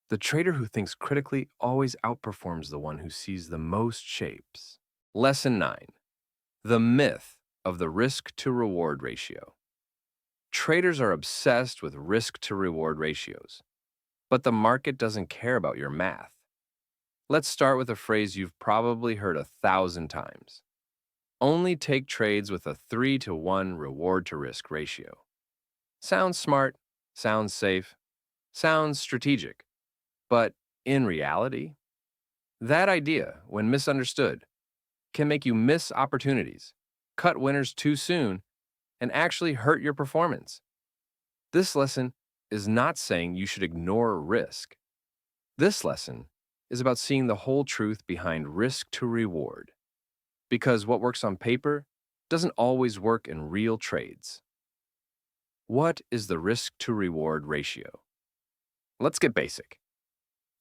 The trader who thinks critically always outperforms the one who sees the most shapes. Lesson 9. The myth of the risk to reward ratio. Traders are obsessed with risk to reward ratios, but the market doesn't care about your math. Let's start with a phrase you've probably heard 1,000 times. Only take trades with a 3-to-1 reward to risk ratio. Sounds smart, sounds safe, sounds strategic, but in reality, that idea, when misunderstood, can make you miss opportunities, cut winners too soon, and actually hurt your performance. This lesson is not saying you should ignore risk. This lesson is about seeing the whole truth behind risk to reward, because what works on paper doesn't always work in real trades. What is the risk to reward ratio? Let's get basic.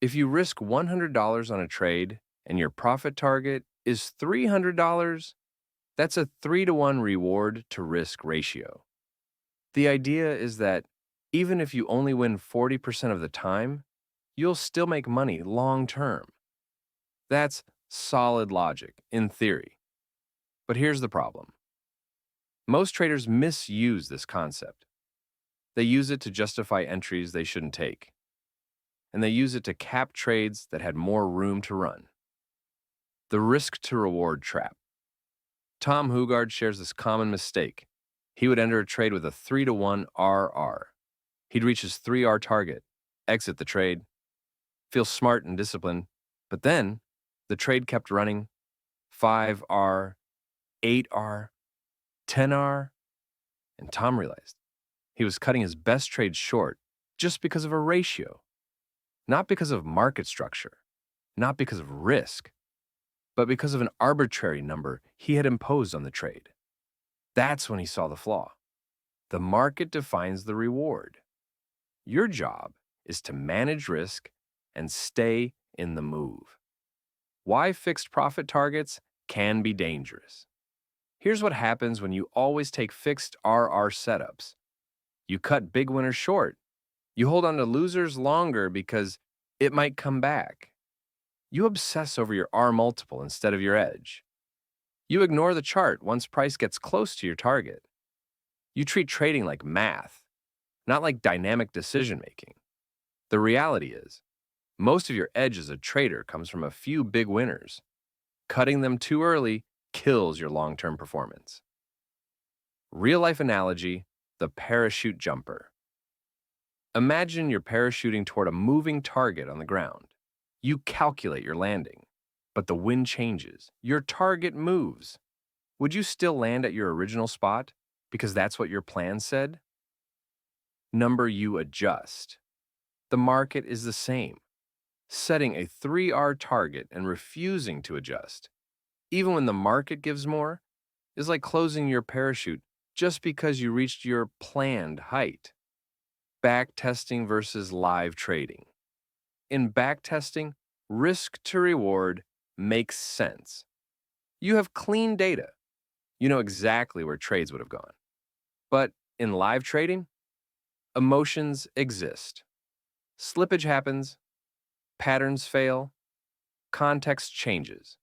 If you risk $100 on a trade and your profit target is $300, that's a 3-to-1 reward to risk ratio. The idea is that even if you only win 40% of the time, you'll still make money long term. That's solid logic in theory. But here's the problem. Most traders misuse this concept. They use it to justify entries they shouldn't take, and they use it to cap trades that had more room to run. The risk to reward trap. Tom Hougaard shares this common mistake. He would enter a trade with a 3-to-1 RR. He'd reach his 3R target, exit the trade, feel smart and disciplined, but then the trade kept running 5R, 8R, 10R, and Tom realized he was cutting his best trade short just because of a ratio, not because of market structure, not because of risk, but because of an arbitrary number he had imposed on the trade. That's when he saw the flaw. The market defines the reward. Your job is to manage risk and stay in the move. Why fixed profit targets can be dangerous. Here's what happens when you always take fixed RR setups. You cut big winners short. You hold on to losers longer because it might come back. You obsess over your R multiple instead of your edge. You ignore the chart once price gets close to your target. You treat trading like math, not like dynamic decision making. The reality is, most of your edge as a trader comes from a few big winners. Cutting them too early kills your long-term performance. Real-life analogy, the parachute jumper. Imagine you're parachuting toward a moving target on the ground. You calculate your landing, but the wind changes. Your target moves. Would you still land at your original spot because that's what your plan said? Number you adjust. The market is the same. Setting a 3R target and refusing to adjust, even when the market gives more, is like closing your parachute just because you reached your planned height. Backtesting versus live trading. In backtesting, risk to reward makes sense. You have clean data. You know exactly where trades would have gone. But in live trading, emotions exist. Slippage happens, patterns fail, context changes.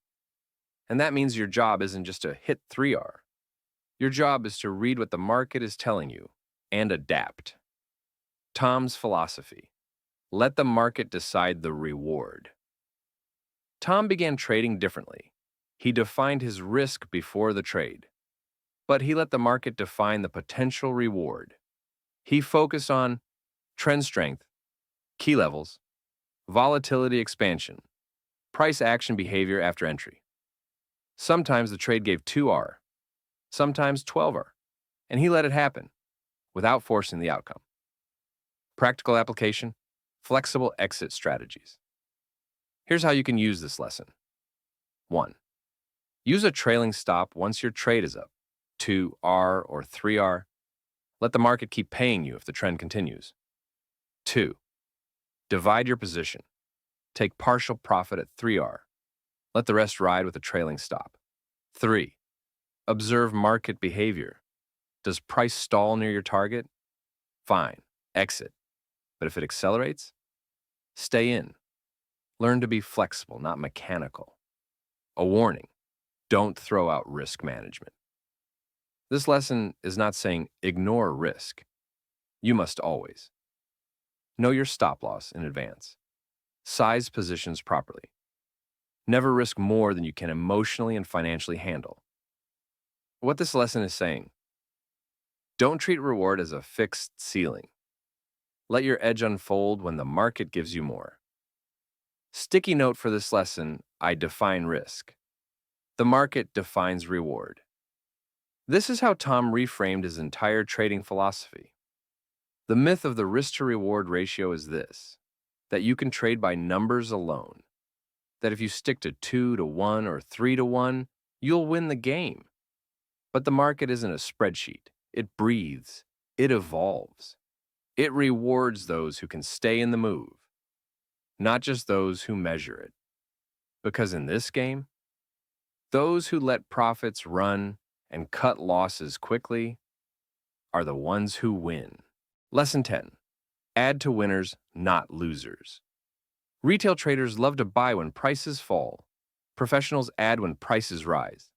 And that means your job isn't just to hit 3R. Your job is to read what the market is telling you and adapt. Tom's philosophy: let the market decide the reward. Tom began trading differently. He defined his risk before the trade, but he let the market define the potential reward. He focused on trend strength, key levels, volatility expansion, price action behavior after entry. Sometimes the trade gave 2R, sometimes 12R, and he let it happen without forcing the outcome. Practical application, flexible exit strategies. Here's how you can use this lesson. 1. Use a trailing stop once your trade is up, 2R or 3R. Let the market keep paying you if the trend continues. 2. Divide your position. Take partial profit at 3R. Let the rest ride with a trailing stop. 3. Observe market behavior. Does price stall near your target? Fine, exit. But if it accelerates, Stay in. Learn to be flexible, not mechanical. A warning, don't throw out risk management. This lesson is not saying ignore risk. You must always know your stop loss in advance. Size positions properly. Never risk more than you can emotionally and financially handle. What this lesson is saying, don't treat reward as a fixed ceiling. Let your edge unfold when the market gives you more. Sticky note for this lesson, I define risk. The market defines reward. This is how Tom reframed his entire trading philosophy. The myth of the risk to reward ratio is this, that you can trade by numbers alone. That if you stick to 2 to 1 or 3 to 1, you'll win the game. But the market isn't a spreadsheet. It breathes. It evolves. It rewards those who can stay in the move, not just those who measure it. Because in this game, those who let profits run and cut losses quickly are the ones who win. Lesson 10. Add to winners, not losers. Retail traders love to buy when prices fall. Professionals add when prices rise.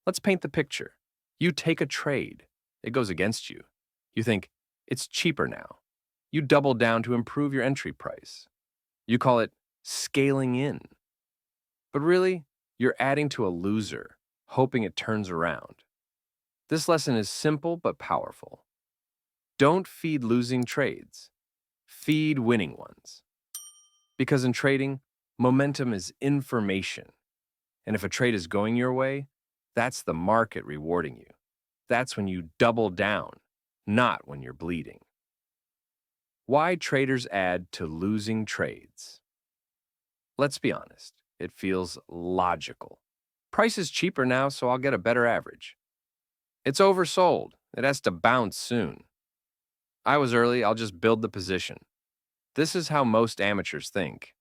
Let's paint the picture. You take a trade. It goes against you. You think, it's cheaper now. You double down to improve your entry price. You call it scaling in. But really, you're adding to a loser, hoping it turns around. This lesson is simple but powerful. Don't feed losing trades. Feed winning ones. Because in trading, momentum is information. And if a trade is going your way, that's the market rewarding you. That's when you double down, not when you're bleeding. Why traders add to losing trades? Let's be honest, it feels logical. Price is cheaper now, so I'll get a better average. It's oversold. It has to bounce soon. I was early, I'll just build the position. This is how most amateurs think.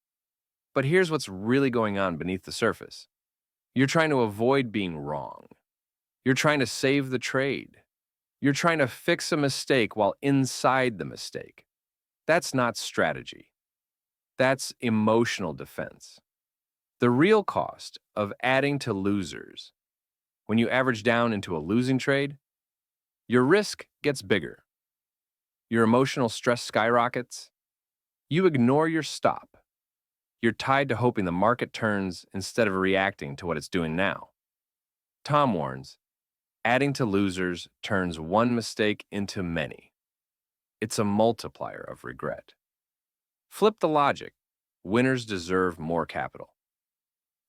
But here's what's really going on beneath the surface. You're trying to avoid being wrong. You're trying to save the trade. You're trying to fix a mistake while inside the mistake. That's not strategy. That's emotional defense. The real cost of adding to losers, when you average down into a losing trade, your risk gets bigger. Your emotional stress skyrockets. You ignore your stop. You're tied to hoping the market turns instead of reacting to what it's doing now. Tom warns, adding to losers turns one mistake into many. It's a multiplier of regret. Flip the logic. Winners deserve more capital.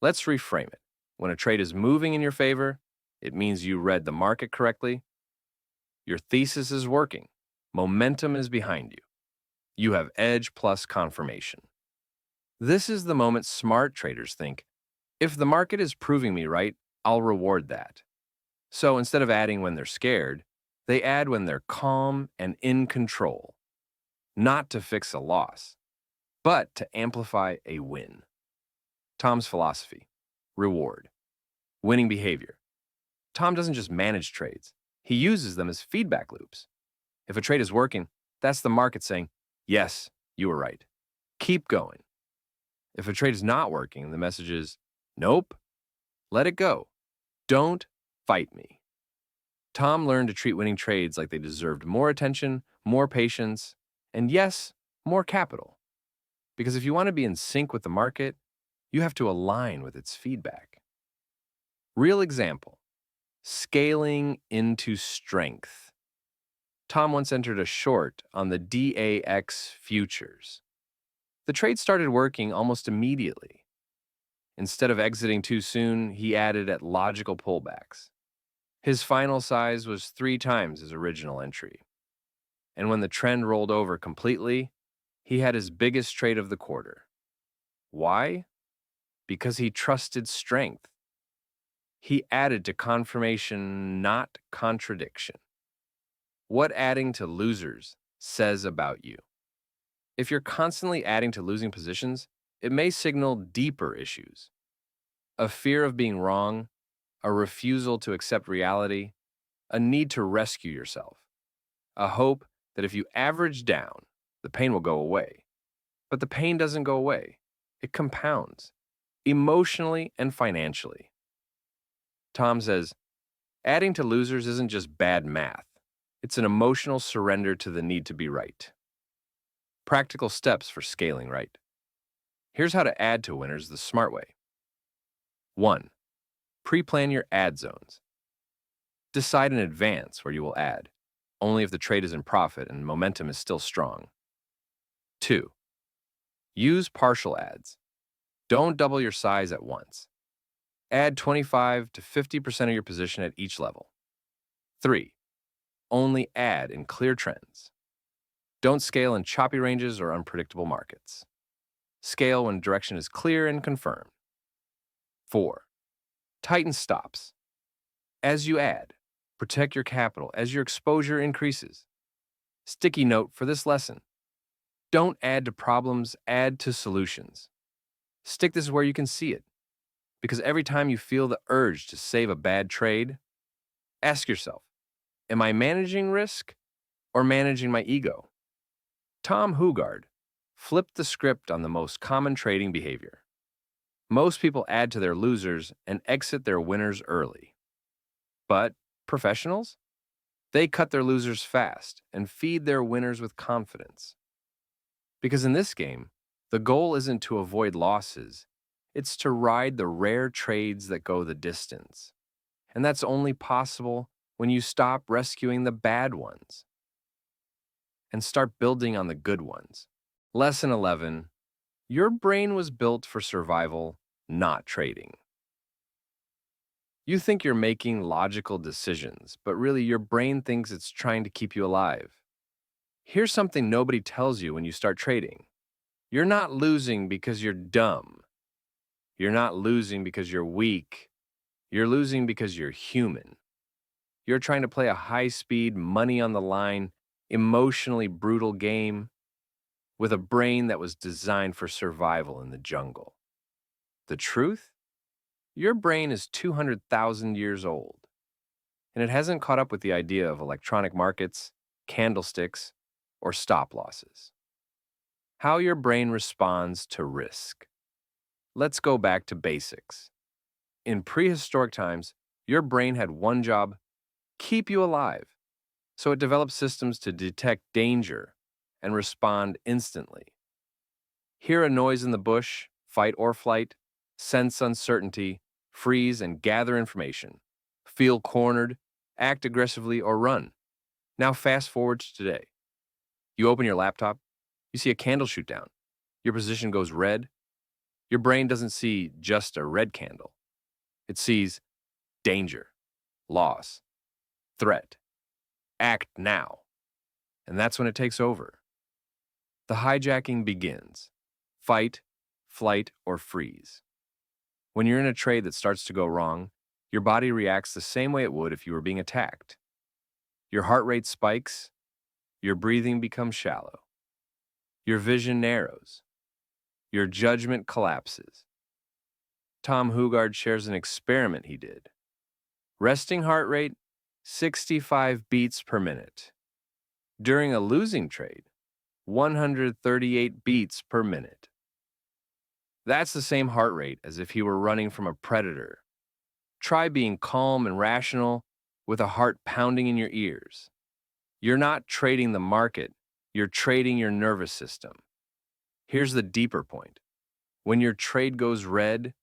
Let's reframe it. When a trade is moving in your favor, it means you read the market correctly. Your thesis is working. Momentum is behind you. You have edge plus confirmation. This is the moment smart traders think, if the market is proving me right, I'll reward that. So instead of adding when they're scared, they add when they're calm and in control. Not to fix a loss, but to amplify a win. Tom's philosophy, reward, winning behavior. Tom doesn't just manage trades. He uses them as feedback loops. If a trade is working, that's the market saying, yes, you were right. Keep going. If a trade is not working, the message is, nope, let it go. Don't fight me. Tom learned to treat winning trades like they deserved more attention, more patience, and yes, more capital. Because if you want to be in sync with the market, you have to align with its feedback. Real example, scaling into strength. Tom once entered a short on the DAX futures. The trade started working almost immediately. Instead of exiting too soon, he added at logical pullbacks. His final size was 3 times his original entry. And when the trend rolled over completely, he had his biggest trade of the quarter. Why? Because he trusted strength. He added to confirmation, not contradiction. What adding to losers says about you. If you're constantly adding to losing positions, it may signal deeper issues. A fear of being wrong, a refusal to accept reality, a need to rescue yourself, a hope that if you average down, the pain will go away. But the pain doesn't go away. It compounds, emotionally and financially. Tom says, adding to losers isn't just bad math. It's an emotional surrender to the need to be right. Practical steps for scaling right. Here's how to add to winners the smart way. 1. Pre-plan your add zones. Decide in advance where you will add, only if the trade is in profit and momentum is still strong. 2. Use partial adds. Don't double your size at once. Add 25 to 50% of your position at each level. 3. Only add in clear trends. Don't scale in choppy ranges or unpredictable markets. Scale when direction is clear and confirmed. 4. Tighten stops. As you add, protect your capital as your exposure increases. Sticky note for this lesson. Don't add to problems, add to solutions. Stick this where you can see it, because every time you feel the urge to save a bad trade, ask yourself, am I managing risk or managing my ego? Tom Hougaard flipped the script on the most common trading behavior. Most people add to their losers and exit their winners early. But professionals? They cut their losers fast and feed their winners with confidence. Because in this game, the goal isn't to avoid losses, it's to ride the rare trades that go the distance. And that's only possible when you stop rescuing the bad ones and start building on the good ones. Lesson 11. Your brain was built for survival, not trading. You think you're making logical decisions, but really your brain thinks it's trying to keep you alive. Here's something nobody tells you when you start trading. You're not losing because you're dumb. You're not losing because you're weak. You're losing because you're human. You're trying to play a high-speed, money-on-the-line, emotionally brutal game with a brain that was designed for survival in the jungle. The truth? Your brain is 200,000 years old, and it hasn't caught up with the idea of electronic markets, candlesticks, or stop losses. How your brain responds to risk. Let's go back to basics. In prehistoric times, your brain had one job: keep you alive. So it developed systems to detect danger and respond instantly. Hear a noise in the bush, fight or flight, sense uncertainty, freeze and gather information, feel cornered, act aggressively, or run. Now fast forward to today. You open your laptop, you see a candle shoot down. Your position goes red. Your brain doesn't see just a red candle. It sees danger, loss, threat. Act now. And that's when it takes over. The hijacking begins. Fight, flight, or freeze. When you're in a trade that starts to go wrong, your body reacts the same way it would if you were being attacked. Your heart rate spikes, your breathing becomes shallow, your vision narrows, your judgment collapses. Tom Hougaard shares an experiment he did. Resting heart rate, 65 beats per minute. During a losing trade, 138 beats per minute. That's the same heart rate as if he were running from a predator. Try being calm and rational with a heart pounding in your ears. You're not trading the market, you're trading your nervous system. Here's the deeper point. When your trade goes red,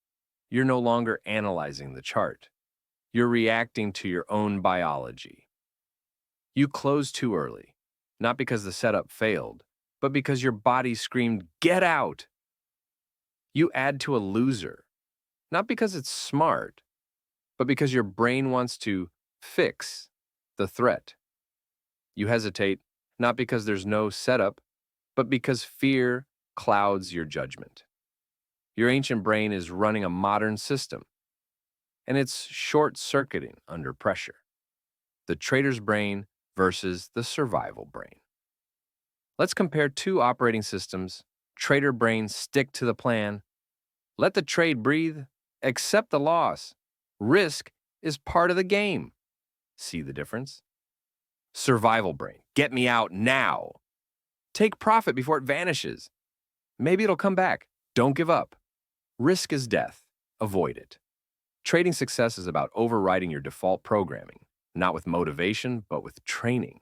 you're no longer analyzing the chart. You're reacting to your own biology. You closed too early, not because the setup failed, but because your body screamed, "Get out!" You add to a loser, not because it's smart, but because your brain wants to fix the threat. You hesitate, not because there's no setup, but because fear clouds your judgment. Your ancient brain is running a modern system, and it's short-circuiting under pressure. The trader's brain versus the survival brain. Let's compare two operating systems. Trader brain, stick to the plan. Let the trade breathe. Accept the loss. Risk is part of the game. See the difference? Survival brain, get me out now. Take profit before it vanishes. Maybe it'll come back. Don't give up. Risk is death. Avoid it. Trading success is about overriding your default programming, not with motivation, but with training.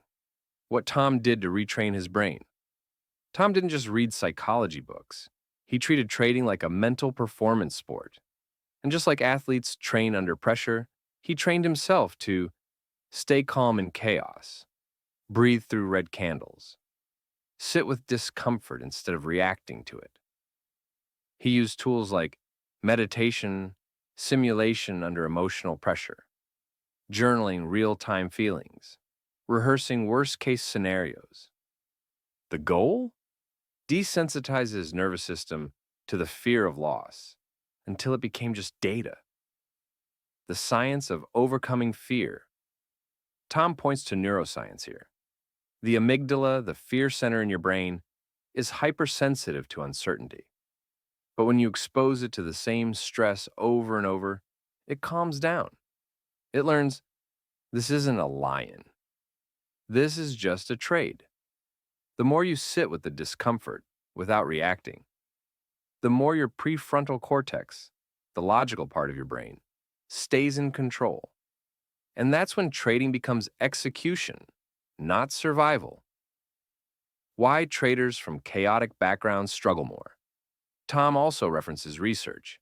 What Tom did to retrain his brain. Tom didn't just read psychology books. He treated trading like a mental performance sport. And just like athletes train under pressure, he trained himself to stay calm in chaos, breathe through red candles, sit with discomfort instead of reacting to it. He used tools like meditation, simulation under emotional pressure, journaling real-time feelings, rehearsing worst-case scenarios. The goal? Desensitize his nervous system to the fear of loss until it became just data. The science of overcoming fear. Tom points to neuroscience here. The amygdala, the fear center in your brain, is hypersensitive to uncertainty. But when you expose it to the same stress over and over, it calms down. It learns, this isn't a lion. This is just a trade. The more you sit with the discomfort without reacting, the more your prefrontal cortex, the logical part of your brain, stays in control. And that's when trading becomes execution, not survival. Why traders from chaotic backgrounds struggle more. Tom also references research.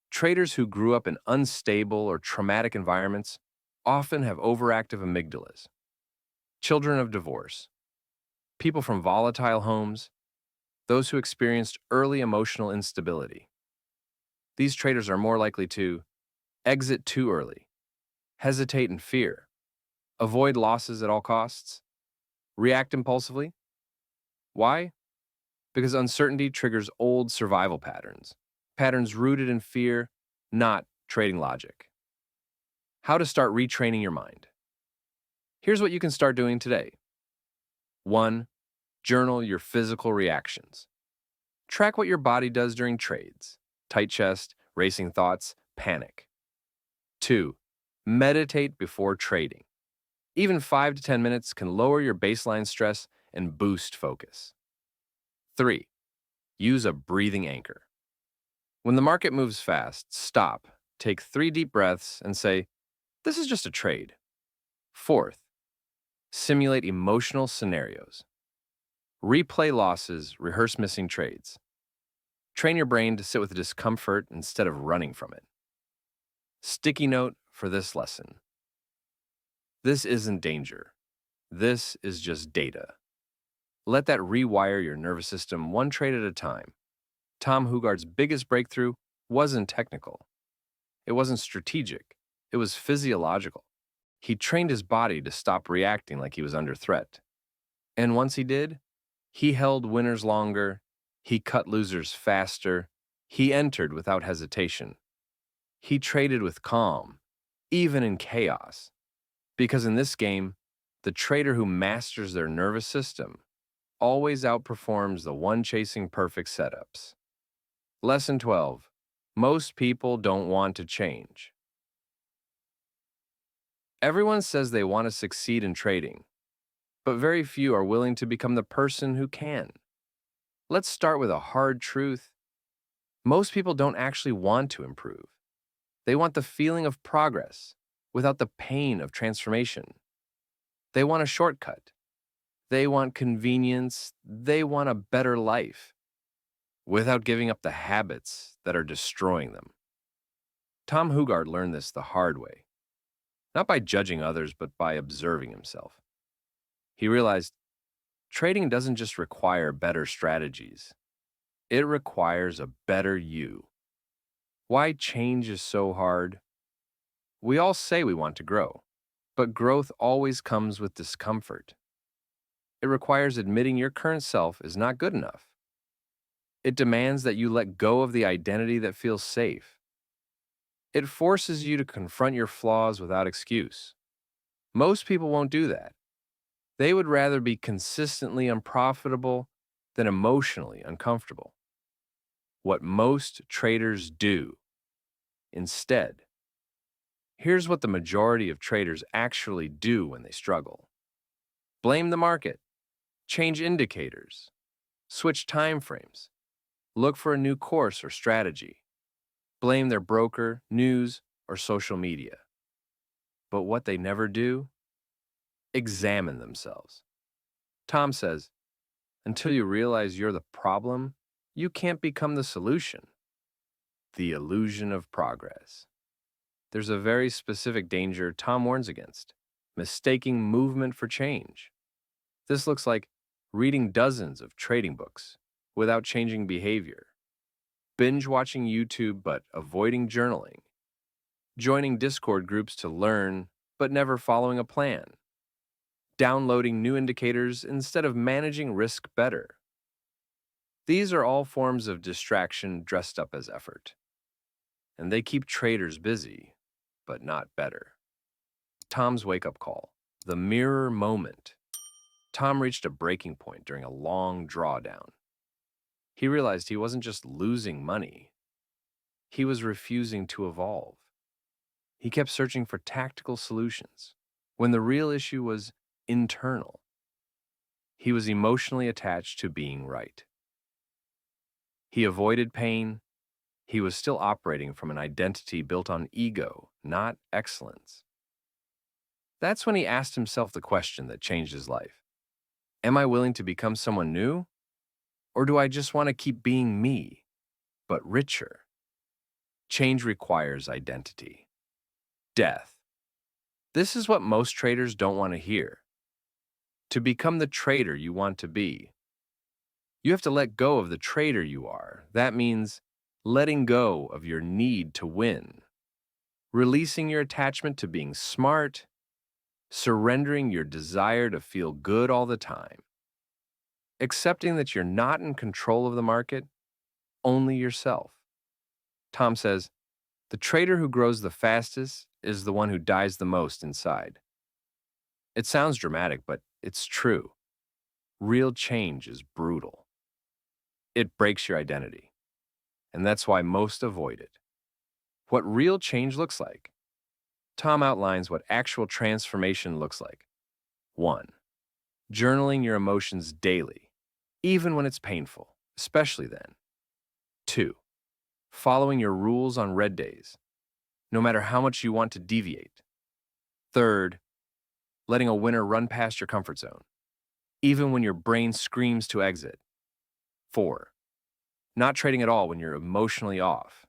Traders who grew up in unstable or traumatic environments often have overactive amygdalas. Children of divorce, people from volatile homes, those who experienced early emotional instability. These traders are more likely to exit too early, hesitate in fear, avoid losses at all costs, react impulsively. Why? Because uncertainty triggers old survival patterns, patterns rooted in fear, not trading logic. How to start retraining your mind. Here's what you can start doing today. 1. Journal your physical reactions. Track what your body does during trades: tight chest, racing thoughts, panic. 2. Meditate before trading. Even 5 to 10 minutes can lower your baseline stress and boost focus. 3. Use a breathing anchor. When the market moves fast, stop, take 3 deep breaths, and say, this is just a trade. 4th, simulate emotional scenarios. Replay losses, rehearse missing trades. Train your brain to sit with discomfort instead of running from it. Sticky note for this lesson. This isn't danger. This is just data. Let that rewire your nervous system one trade at a time. Tom Hougaard's biggest breakthrough wasn't technical. It wasn't strategic. It was physiological. He trained his body to stop reacting like he was under threat. And once he did, he held winners longer, he cut losers faster, he entered without hesitation. He traded with calm, even in chaos. Because in this game, the trader who masters their nervous system always outperforms the one chasing perfect setups. Lesson 12. Most people don't want to change. Everyone says they want to succeed in trading, but very few are willing to become the person who can. Let's start with a hard truth. Most people don't actually want to improve. They want the feeling of progress without the pain of transformation. They want a shortcut. They want convenience. They want a better life without giving up the habits that are destroying them. Tom Hougaard learned this the hard way, not by judging others, but by observing himself. He realized trading doesn't just require better strategies. It requires a better you. Why change is so hard? We all say we want to grow, but growth always comes with discomfort. It requires admitting your current self is not good enough. It demands that you let go of the identity that feels safe. It forces you to confront your flaws without excuse. Most people won't do that. They would rather be consistently unprofitable than emotionally uncomfortable. What most traders do instead. Here's what the majority of traders actually do when they struggle. Blame the market, change indicators, switch time frames, look for a new course or strategy, blame their broker, news, or social media. But what they never do? Examine themselves. Tom says, until you realize you're the problem, you can't become the solution. The illusion of progress. There's a very specific danger Tom warns against: mistaking movement for change. This looks like reading dozens of trading books without changing behavior, binge watching YouTube but avoiding journaling, joining Discord groups to learn but never following a plan, downloading new indicators instead of managing risk better. These are all forms of distraction dressed up as effort, and they keep traders busy, but not better. Tom's wake-up call, the mirror moment. Tom reached a breaking point during a long drawdown. He realized he wasn't just losing money, he was refusing to evolve. He kept searching for tactical solutions when the real issue was internal. He was emotionally attached to being right. He avoided pain. He was still operating from an identity built on ego, not excellence. That's when he asked himself the question that changed his life. Am I willing to become someone new? Or do I just want to keep being me, but richer? Change requires identity. Death. This is what most traders don't want to hear. To become the trader you want to be, you have to let go of the trader you are. That means letting go of your need to win, releasing your attachment to being smart, surrendering your desire to feel good all the time, accepting that you're not in control of the market, only yourself. Tom says, the trader who grows the fastest is the one who dies the most inside. It sounds dramatic, but it's true. Real change is brutal. It breaks your identity, and that's why most avoid it. What real change looks like. Tom outlines what actual transformation looks like. 1. Journaling your emotions daily, even when it's painful, especially then. 2. Following your rules on red days, no matter how much you want to deviate. 3. Letting a winner run past your comfort zone, even when your brain screams to exit. 4. Not trading at all when you're emotionally off,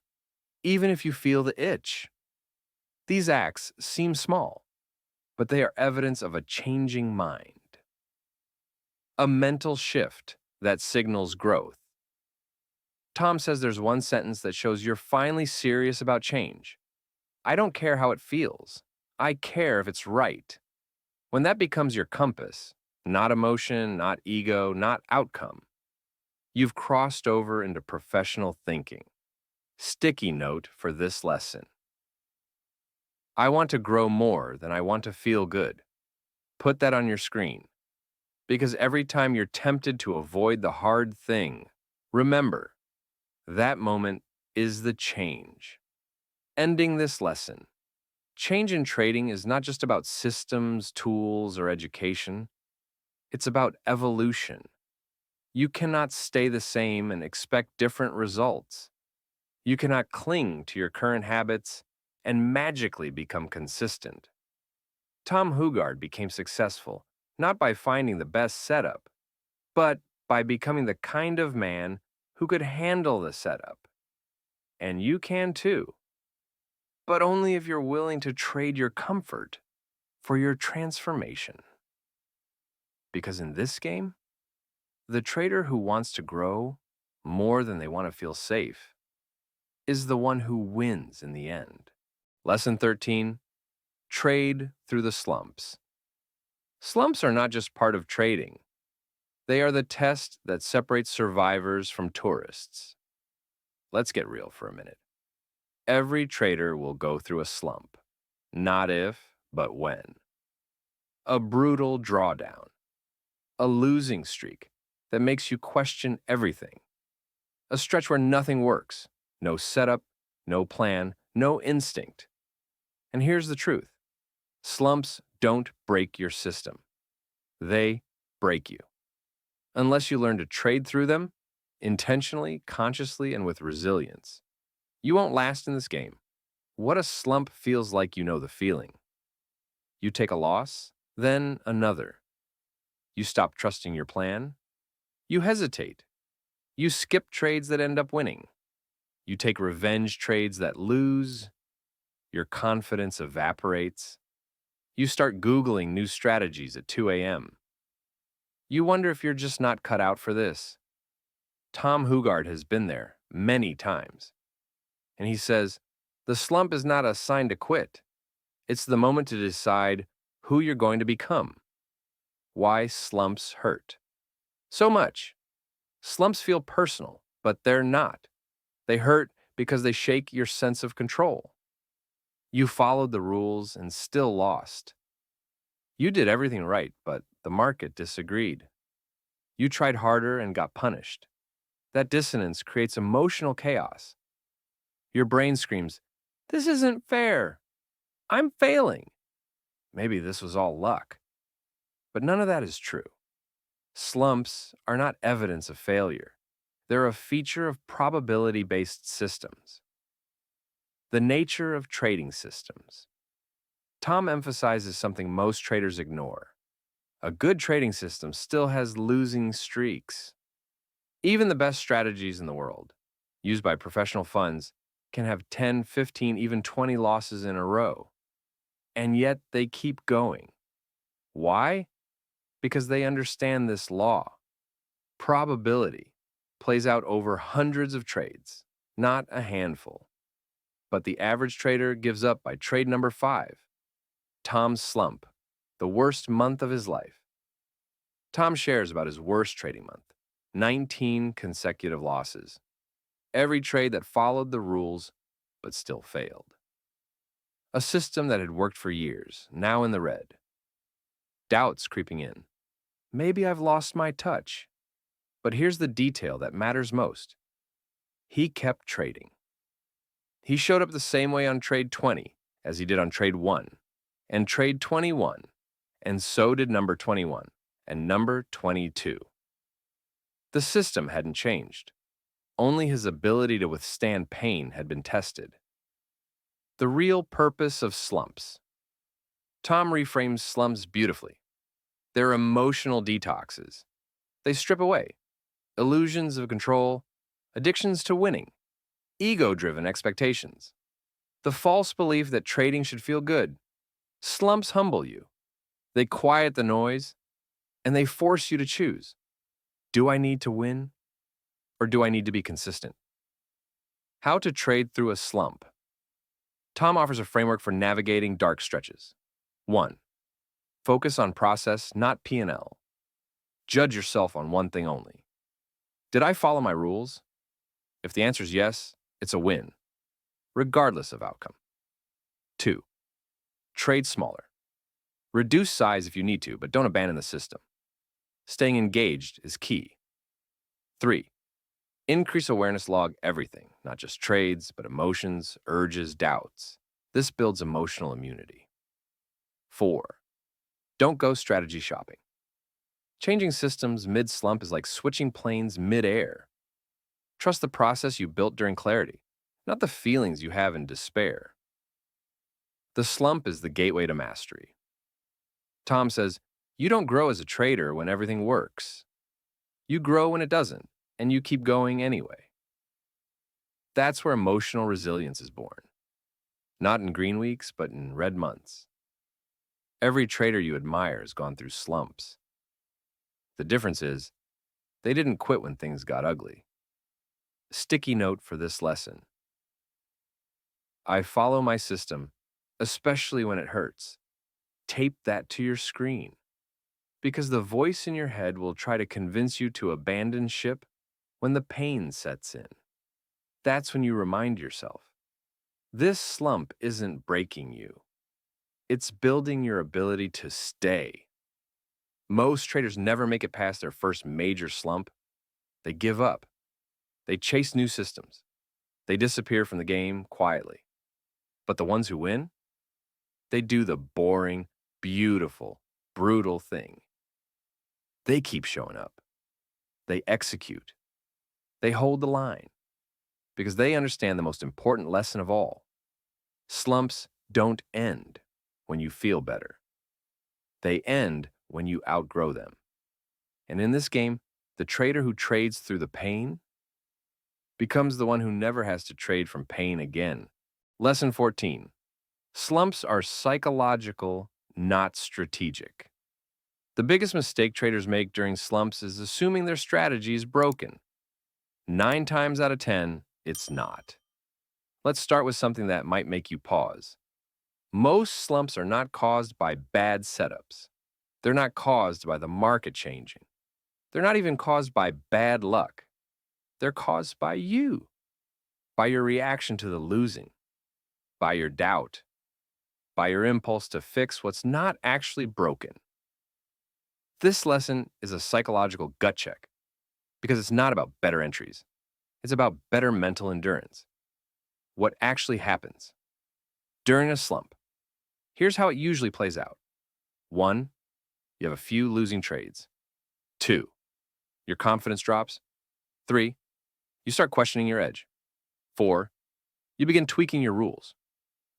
even if you feel the itch. These acts seem small, but they are evidence of a changing mind. A mental shift that signals growth. Tom says there's one sentence that shows you're finally serious about change. I don't care how it feels. I care if it's right. When that becomes your compass, not emotion, not ego, not outcome, you've crossed over into professional thinking. Sticky note for this lesson. I want to grow more than I want to feel good. Put that on your screen. Because every time you're tempted to avoid the hard thing, remember, that moment is the change. Ending this lesson. Change in trading is not just about systems, tools, or education. It's about evolution. You cannot stay the same and expect different results. You cannot cling to your current habits and magically become consistent. Tom Hougaard became successful not by finding the best setup, but by becoming the kind of man who could handle the setup. And you can too, but only if you're willing to trade your comfort for your transformation. Because in this game, the trader who wants to grow more than they want to feel safe is the one who wins in the end. Lesson 13, trade through the slumps. Slumps are not just part of trading. They are the test that separates survivors from tourists. Let's get real for a minute. Every trader will go through a slump. Not if, but when. A brutal drawdown. A losing streak that makes you question everything. A stretch where nothing works. No setup, no plan, no instinct. And here's the truth. Slumps don't break your system. They break you. Unless you learn to trade through them, intentionally, consciously, and with resilience. You won't last in this game. What a slump feels like, you know the feeling. You take a loss, then another. You stop trusting your plan. You hesitate. You skip trades that end up winning. You take revenge trades that lose. Your confidence evaporates. You start Googling new strategies at 2 a.m. You wonder if you're just not cut out for this. Tom Hougaard has been there many times. And he says, the slump is not a sign to quit. It's the moment to decide who you're going to become. Why slumps hurt so much. Slumps feel personal, but they're not. They hurt because they shake your sense of control. You followed the rules and still lost. You did everything right, but the market disagreed. You tried harder and got punished. That dissonance creates emotional chaos. Your brain screams, "This isn't fair. I'm failing." Maybe this was all luck. But none of that is true. Slumps are not evidence of failure. They're a feature of probability-based systems. The nature of trading systems. Tom emphasizes something most traders ignore. A good trading system still has losing streaks. Even the best strategies in the world, used by professional funds, can have 10, 15, even 20 losses in a row. And yet they keep going. Why? Because they understand this law. Probability plays out over hundreds of trades, not a handful. But the average trader gives up by trade number 5. Tom's slump, the worst month of his life. Tom shares about his worst trading month, 19 consecutive losses. Every trade that followed the rules, but still failed. A system that had worked for years, now in the red. Doubts creeping in. Maybe I've lost my touch. But here's the detail that matters most. He kept trading. He showed up the same way on trade 20 as he did on trade 1, and trade 21, and so did number 21 and number 22. The system hadn't changed. Only his ability to withstand pain had been tested. The real purpose of slumps. Tom reframes slumps beautifully. They're emotional detoxes. They strip away illusions of control, addictions to winning, ego-driven expectations, the false belief that trading should feel good. Slumps humble you. They quiet the noise, and they force you to choose. Do I need to win, or do I need to be consistent? How to trade through a slump. Tom offers a framework for navigating dark stretches. 1. Focus on process, not P&L. Judge yourself on one thing only. Did I follow my rules? If the answer is yes, it's a win, regardless of outcome. 2. Trade smaller. Reduce size if you need to, but don't abandon the system. Staying engaged is key. 3. Increase awareness, log everything, not just trades, but emotions, urges, doubts. This builds emotional immunity. 4. Don't go strategy shopping. Changing systems mid-slump is like switching planes mid-air. Trust the process you built during clarity, not the feelings you have in despair. The slump is the gateway to mastery. Tom says, you don't grow as a trader when everything works. You grow when it doesn't, and you keep going anyway. That's where emotional resilience is born. Not in green weeks, but in red months. Every trader you admire has gone through slumps. The difference is, they didn't quit when things got ugly. Sticky note for this lesson. I follow my system, especially when it hurts. Tape that to your screen. Because the voice in your head will try to convince you to abandon ship when the pain sets in. That's when you remind yourself, this slump isn't breaking you. It's building your ability to stay. Most traders never make it past their first major slump. They give up. They chase new systems. They disappear from the game quietly. But the ones who win, they do the boring, beautiful, brutal thing. They keep showing up. They execute. They hold the line because they understand the most important lesson of all. Slumps don't end when you feel better. They end when you outgrow them. And in this game, the trader who trades through the pain becomes the one who never has to trade from pain again. Lesson 14. Slumps are psychological, not strategic. The biggest mistake traders make during slumps is assuming their strategy is broken. 9 times out of 10, it's not. Let's start with something that might make you pause. Most slumps are not caused by bad setups. They're not caused by the market changing. They're not even caused by bad luck. They're caused by you, by your reaction to the losing, by your doubt, by your impulse to fix what's not actually broken. This lesson is a psychological gut check because it's not about better entries. It's about better mental endurance. What actually happens during a slump? Here's how it usually plays out. 1, you have a few losing trades. 2, your confidence drops. 3, you start questioning your edge. 4, you begin tweaking your rules.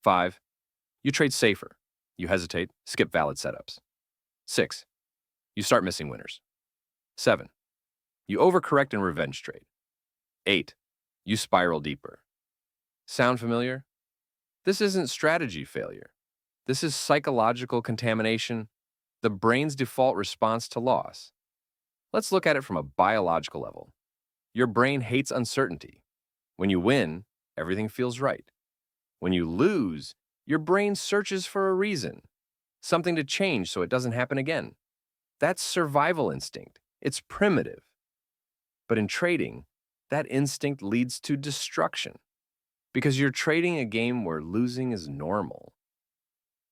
5, you trade safer. You hesitate, skip valid setups. 6, you start missing winners. 7, you overcorrect and revenge trade. 8, you spiral deeper. Sound familiar? This isn't strategy failure. This is psychological contamination, the brain's default response to loss. Let's look at it from a biological level. Your brain hates uncertainty. When you win, everything feels right. When you lose, your brain searches for a reason, something to change so it doesn't happen again. That's survival instinct. It's primitive. But in trading, that instinct leads to destruction because you're trading a game where losing is normal.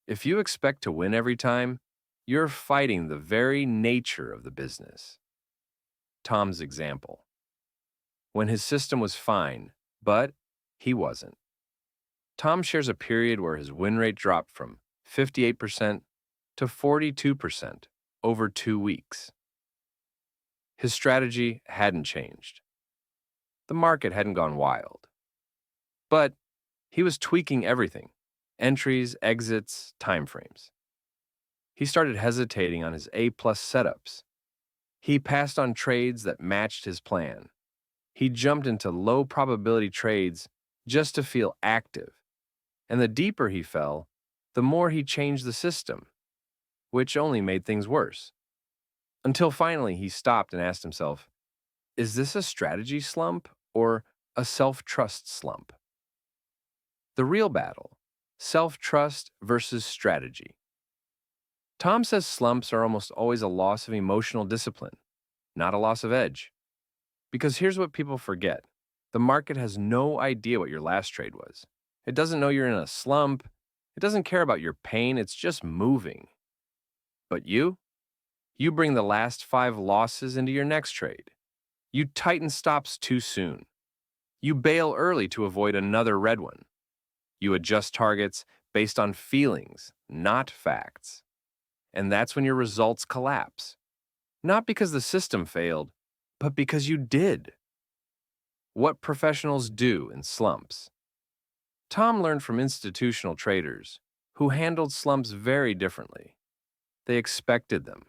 If you expect to win every time, you're fighting the very nature of the business. Tom's example. When his system was fine, but he wasn't. Tom shares a period where his win rate dropped from 58% to 42% over 2 weeks. His strategy hadn't changed. The market hadn't gone wild. But he was tweaking everything: entries, exits, timeframes. He started hesitating on his A-plus setups. He passed on trades that matched his plan. He jumped into low-probability trades just to feel active. And the deeper he fell, the more he changed the system, which only made things worse. Until finally he stopped and asked himself, is this a strategy slump or a self-trust slump? The real battle: self-trust versus strategy. Tom says slumps are almost always a loss of emotional discipline, not a loss of edge. Because here's what people forget. The market has no idea what your last trade was. It doesn't know you're in a slump. It doesn't care about your pain. It's just moving. But you bring the last 5 losses into your next trade. You tighten stops too soon. You bail early to avoid another red one. You adjust targets based on feelings, not facts. And that's when your results collapse. Not because the system failed, but because you did. What professionals do in slumps. Tom learned from institutional traders who handled slumps very differently. They expected them.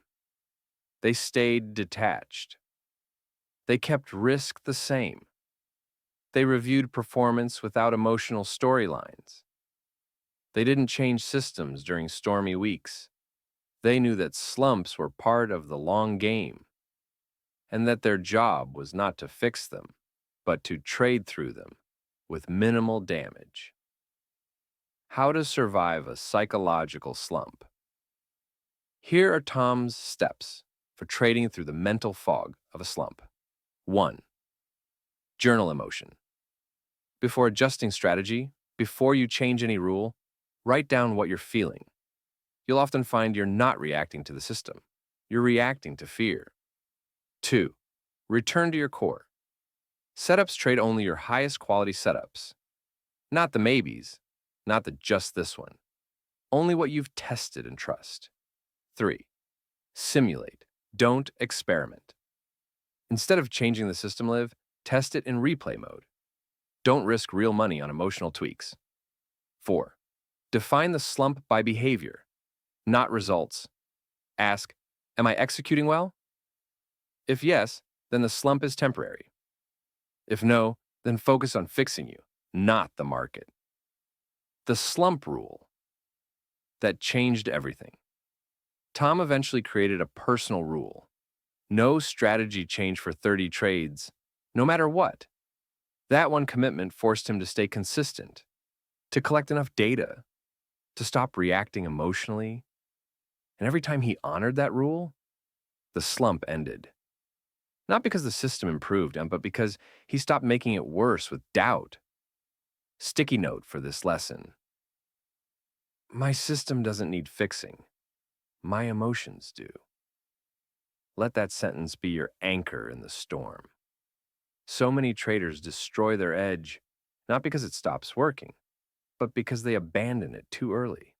They stayed detached. They kept risk the same. They reviewed performance without emotional storylines. They didn't change systems during stormy weeks. They knew that slumps were part of the long game, and that their job was not to fix them, but to trade through them with minimal damage. How to survive a psychological slump. Here are Tom's steps for trading through the mental fog of a slump. 1. Journal emotion. Before adjusting strategy, before you change any rule, write down what you're feeling. You'll often find you're not reacting to the system. You're reacting to fear. 2. Return to your core. Setups trade only your highest quality setups. Not the maybes, not the just this one. Only what you've tested and trust. 3. Simulate. Don't experiment. Instead of changing the system, Test it in replay mode. Don't risk real money on emotional tweaks. 4. Define the slump by behavior, not results. Ask, am I executing well? If yes, then the slump is temporary. If no, then focus on fixing you, not the market. The slump rule that changed everything. Tom eventually created a personal rule. No strategy change for 30 trades, no matter what. That one commitment forced him to stay consistent, to collect enough data, to stop reacting emotionally. And every time he honored that rule, the slump ended. Not because the system improved, but because he stopped making it worse with doubt. Sticky note for this lesson. My system doesn't need fixing. My emotions do. Let that sentence be your anchor in the storm. So many traders destroy their edge, not because it stops working, but because they abandon it too early.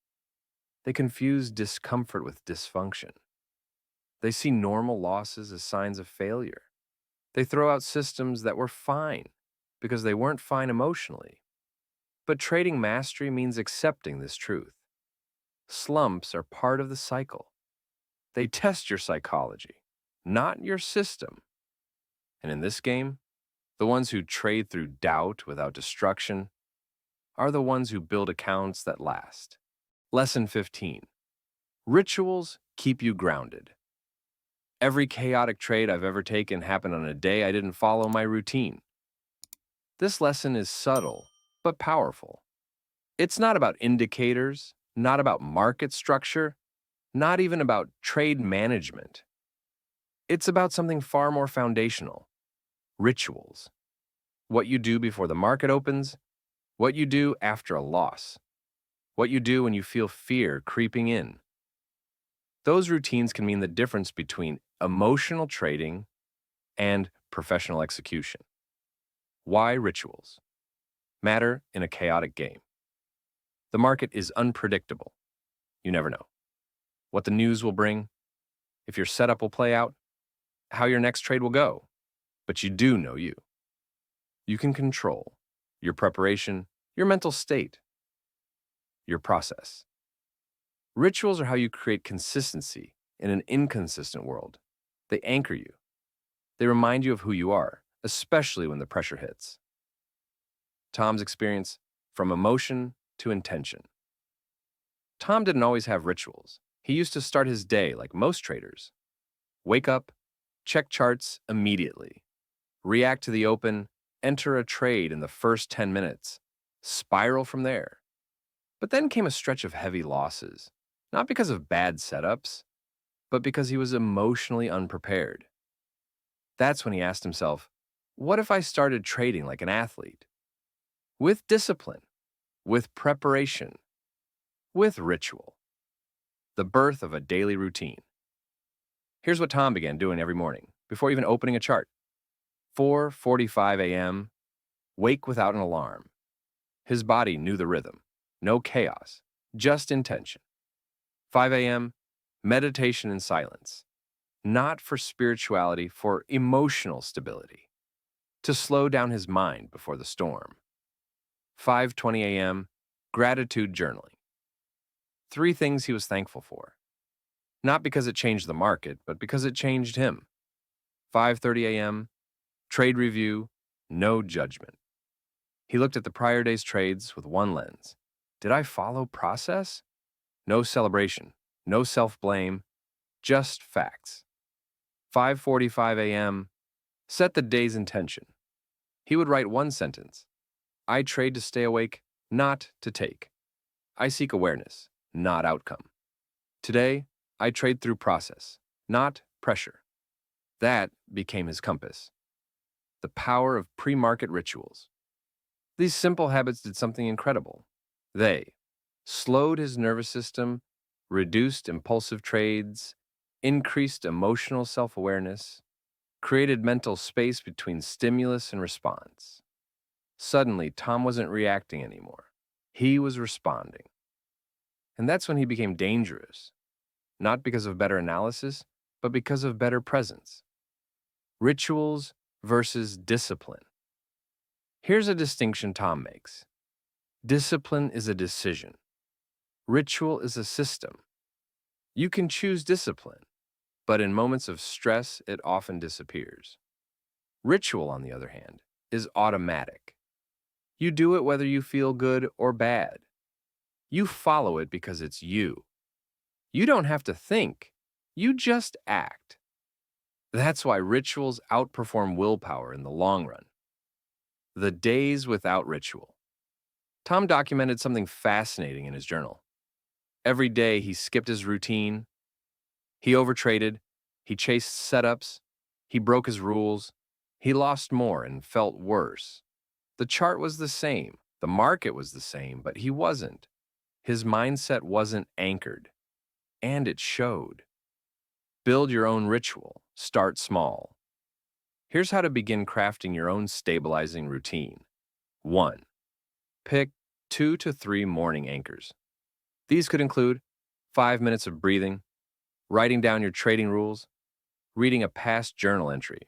They confuse discomfort with dysfunction. They see normal losses as signs of failure. They throw out systems that were fine because they weren't fine emotionally. But trading mastery means accepting this truth. Slumps are part of the cycle. They test your psychology, not your system. And in this game, the ones who trade through doubt without destruction are the ones who build accounts that last. Lesson 15. Rituals keep you grounded. Every chaotic trade I've ever taken happened on a day I didn't follow my routine. This lesson is subtle, but powerful. It's not about indicators, not about market structure, not even about trade management. It's about something far more foundational. Rituals. What you do before the market opens, what you do after a loss, what you do when you feel fear creeping in. Those routines can mean the difference between emotional trading and professional execution. Why rituals matter in a chaotic game? The market is unpredictable. You never know what the news will bring, if your setup will play out, how your next trade will go. But you do know you. You can control your preparation, your mental state, your process. Rituals are how you create consistency in an inconsistent world. They anchor you. They remind you of who you are, especially when the pressure hits. Tom's experience from emotion to intention. Tom didn't always have rituals. He used to start his day like most traders. Wake up, check charts immediately, react to the open, enter a trade in the first 10 minutes, spiral from there. But then came a stretch of heavy losses, not because of bad setups, but because he was emotionally unprepared. That's when he asked himself, what if I started trading like an athlete? With discipline, with preparation, with ritual. The birth of a daily routine. Here's what Tom began doing every morning, before even opening a chart. 4:45 a.m., wake without an alarm. His body knew the rhythm. No chaos, just intention. 5 a.m., meditation in silence. Not for spirituality, for emotional stability. To slow down his mind before the storm. 5:20 a.m., gratitude journaling. 3 things he was thankful for. Not because it changed the market, but because it changed him. 5:30 a.m., trade review, no judgment. He looked at the prior day's trades with one lens. Did I follow process? No celebration, no self-blame, just facts. 5:45 a.m., set the day's intention. He would write one sentence. I trade to stay awake, not to take. I seek awareness, not outcome. Today, I trade through process, not pressure. That became his compass. The power of pre-market rituals. These simple habits did something incredible. They slowed his nervous system, reduced impulsive trades, increased emotional self-awareness, created mental space between stimulus and response. Suddenly, Tom wasn't reacting anymore. He was responding. And that's when he became dangerous, not because of better analysis, but because of better presence. Rituals versus discipline. Here's a distinction Tom makes. Discipline is a decision. Ritual is a system. You can choose discipline, but in moments of stress, it often disappears. Ritual, on the other hand, is automatic. You do it whether you feel good or bad. You follow it because it's you. You don't have to think. You just act. That's why rituals outperform willpower in the long run. The days without ritual. Tom documented something fascinating in his journal. Every day he skipped his routine, he overtraded, he chased setups, he broke his rules, he lost more and felt worse. The chart was the same, the market was the same, but he wasn't. His mindset wasn't anchored, and it showed. Build your own ritual. Start small. Here's how to begin crafting your own stabilizing routine. 1. Pick 2 to 3 morning anchors. These could include 5 minutes of breathing, writing down your trading rules, reading a past journal entry,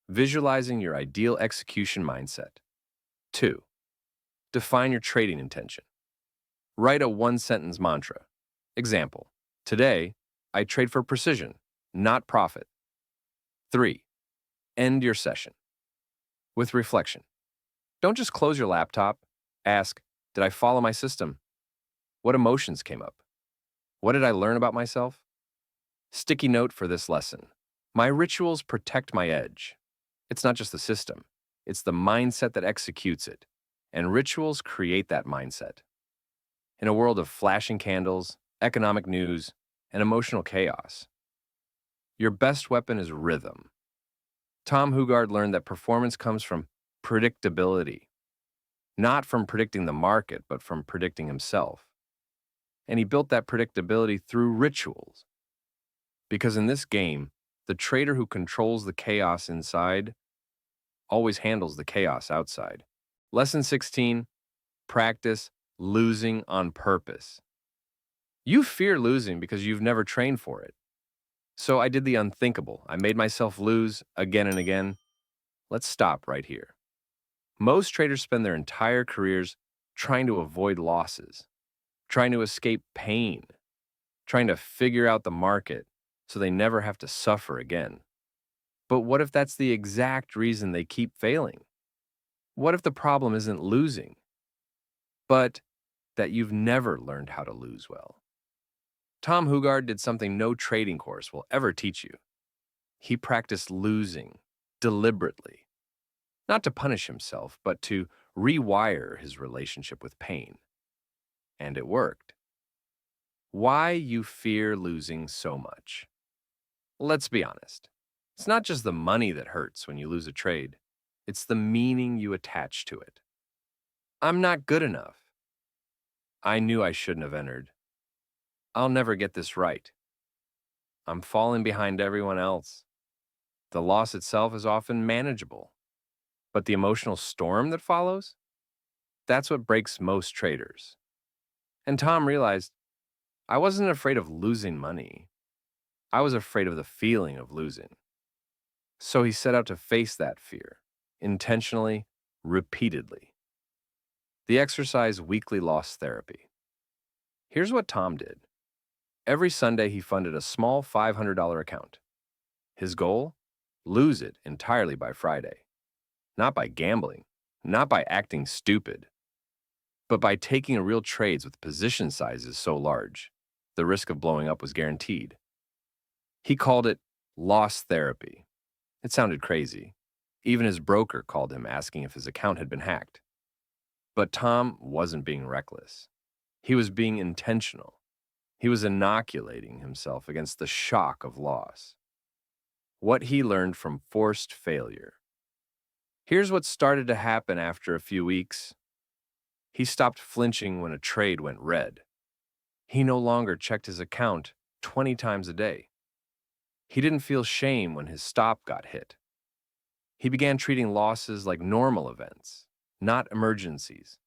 visualizing your ideal execution mindset. 2. Define your trading intention. Write a one-sentence mantra. Example, today, I trade for precision, not profit. 3. End your session with reflection. Don't just close your laptop. Ask, did I follow my system? What emotions came up? What did I learn about myself? Sticky note for this lesson. My rituals protect my edge. It's not just the system. It's the mindset that executes it. And rituals create that mindset. In a world of flashing candles, economic news, and emotional chaos, your best weapon is rhythm. Tom Hougaard learned that performance comes from predictability, not from predicting the market, but from predicting himself. And he built that predictability through rituals. Because in this game, the trader who controls the chaos inside always handles the chaos outside. Lesson 16, practice losing on purpose. You fear losing because you've never trained for it. So I did the unthinkable. I made myself lose again and again. Let's stop right here. Most traders spend their entire careers trying to avoid losses, trying to escape pain, trying to figure out the market so they never have to suffer again. But what if that's the exact reason they keep failing? What if the problem isn't losing, but that you've never learned how to lose well? Tom Hougaard did something no trading course will ever teach you. He practiced losing deliberately, not to punish himself, but to rewire his relationship with pain. And it worked. Why you fear losing so much? Let's be honest. It's not just the money that hurts when you lose a trade. It's the meaning you attach to it. I'm not good enough. I knew I shouldn't have entered. I'll never get this right. I'm falling behind everyone else. The loss itself is often manageable, but the emotional storm that follows, that's what breaks most traders. And Tom realized, I wasn't afraid of losing money. I was afraid of the feeling of losing. So he set out to face that fear, intentionally, repeatedly. The exercise weekly loss therapy. Here's what Tom did. Every Sunday, he funded a small $500 account. His goal? Lose it entirely by Friday. Not by gambling, not by acting stupid, but by taking real trades with position sizes so large, the risk of blowing up was guaranteed. He called it loss therapy. It sounded crazy. Even his broker called him asking if his account had been hacked. But Tom wasn't being reckless. He was being intentional. He was inoculating himself against the shock of loss. What he learned from forced failure. Here's what started to happen after a few weeks. He stopped flinching when a trade went red. He no longer checked his account 20 times a day. He didn't feel shame when his stop got hit. He began treating losses like normal events, not emergencies.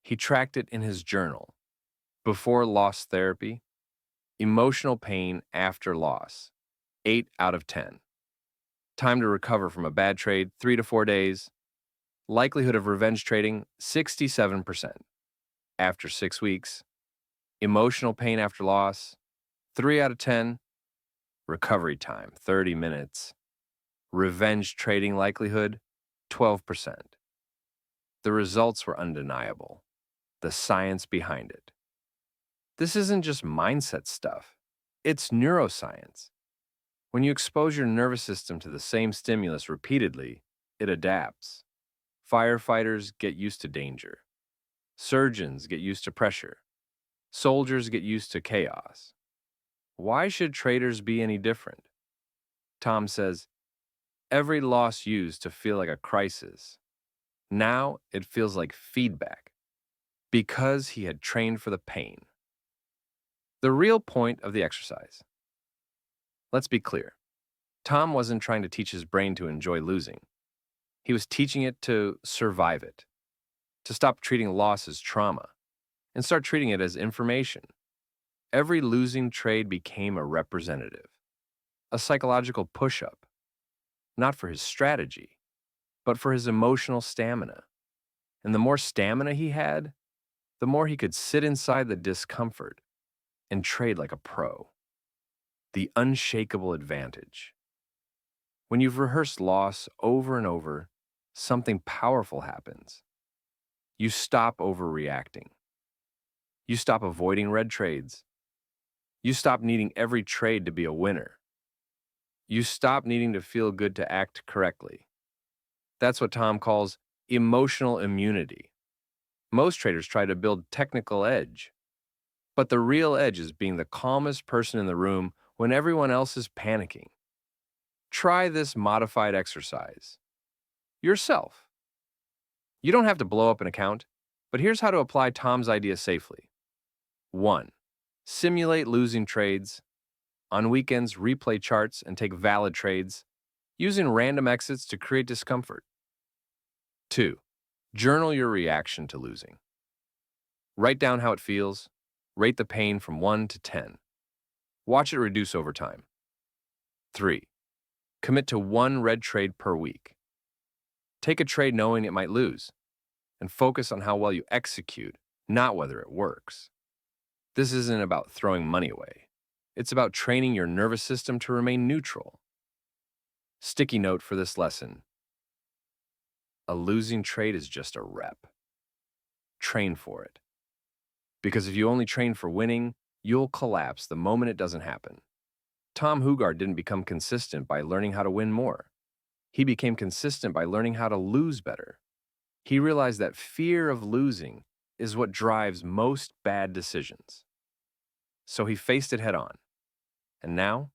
He tracked it in his journal. Before loss therapy, emotional pain after loss, 8 out of 10. Time to recover from a bad trade, 3 to 4 days. Likelihood of revenge trading, 67%. After 6 weeks. Emotional pain after loss, 3 out of 10. Recovery time, 30 minutes. Revenge trading likelihood, 12%. The results were undeniable. The science behind it. This isn't just mindset stuff. It's neuroscience. When you expose your nervous system to the same stimulus repeatedly, it adapts. Firefighters get used to danger. Surgeons get used to pressure. Soldiers get used to chaos. Why should traders be any different? Tom says, every loss used to feel like a crisis. Now it feels like feedback because he had trained for the pain. The real point of the exercise. Let's be clear. Tom wasn't trying to teach his brain to enjoy losing. He was teaching it to survive it, to stop treating loss as trauma, and start treating it as information. Every losing trade became a representative, a psychological push-up, not for his strategy, but for his emotional stamina. And the more stamina he had, the more he could sit inside the discomfort and trade like a pro. The unshakable advantage. When you've rehearsed loss over and over, something powerful happens. You stop overreacting. You stop avoiding red trades. You stop needing every trade to be a winner. You stop needing to feel good to act correctly. That's what Tom calls emotional immunity. Most traders try to build technical edge, but the real edge is being the calmest person in the room when everyone else is panicking. Try this modified exercise. Yourself. You don't have to blow up an account, but here's how to apply Tom's idea safely. 1. Simulate losing trades. On weekends, replay charts and take valid trades, using random exits to create discomfort. 2. Journal your reaction to losing. Write down how it feels. Rate the pain from 1 to 10. Watch it reduce over time. 3. Commit to one red trade per week. Take a trade knowing it might lose, and focus on how well you execute, not whether it works. This isn't about throwing money away. It's about training your nervous system to remain neutral. Sticky note for this lesson. A losing trade is just a rep. Train for it. Because if you only train for winning, you'll collapse the moment it doesn't happen. Tom Hougaard didn't become consistent by learning how to win more. He became consistent by learning how to lose better. He realized that fear of losing is what drives most bad decisions. So he faced it head on. And now,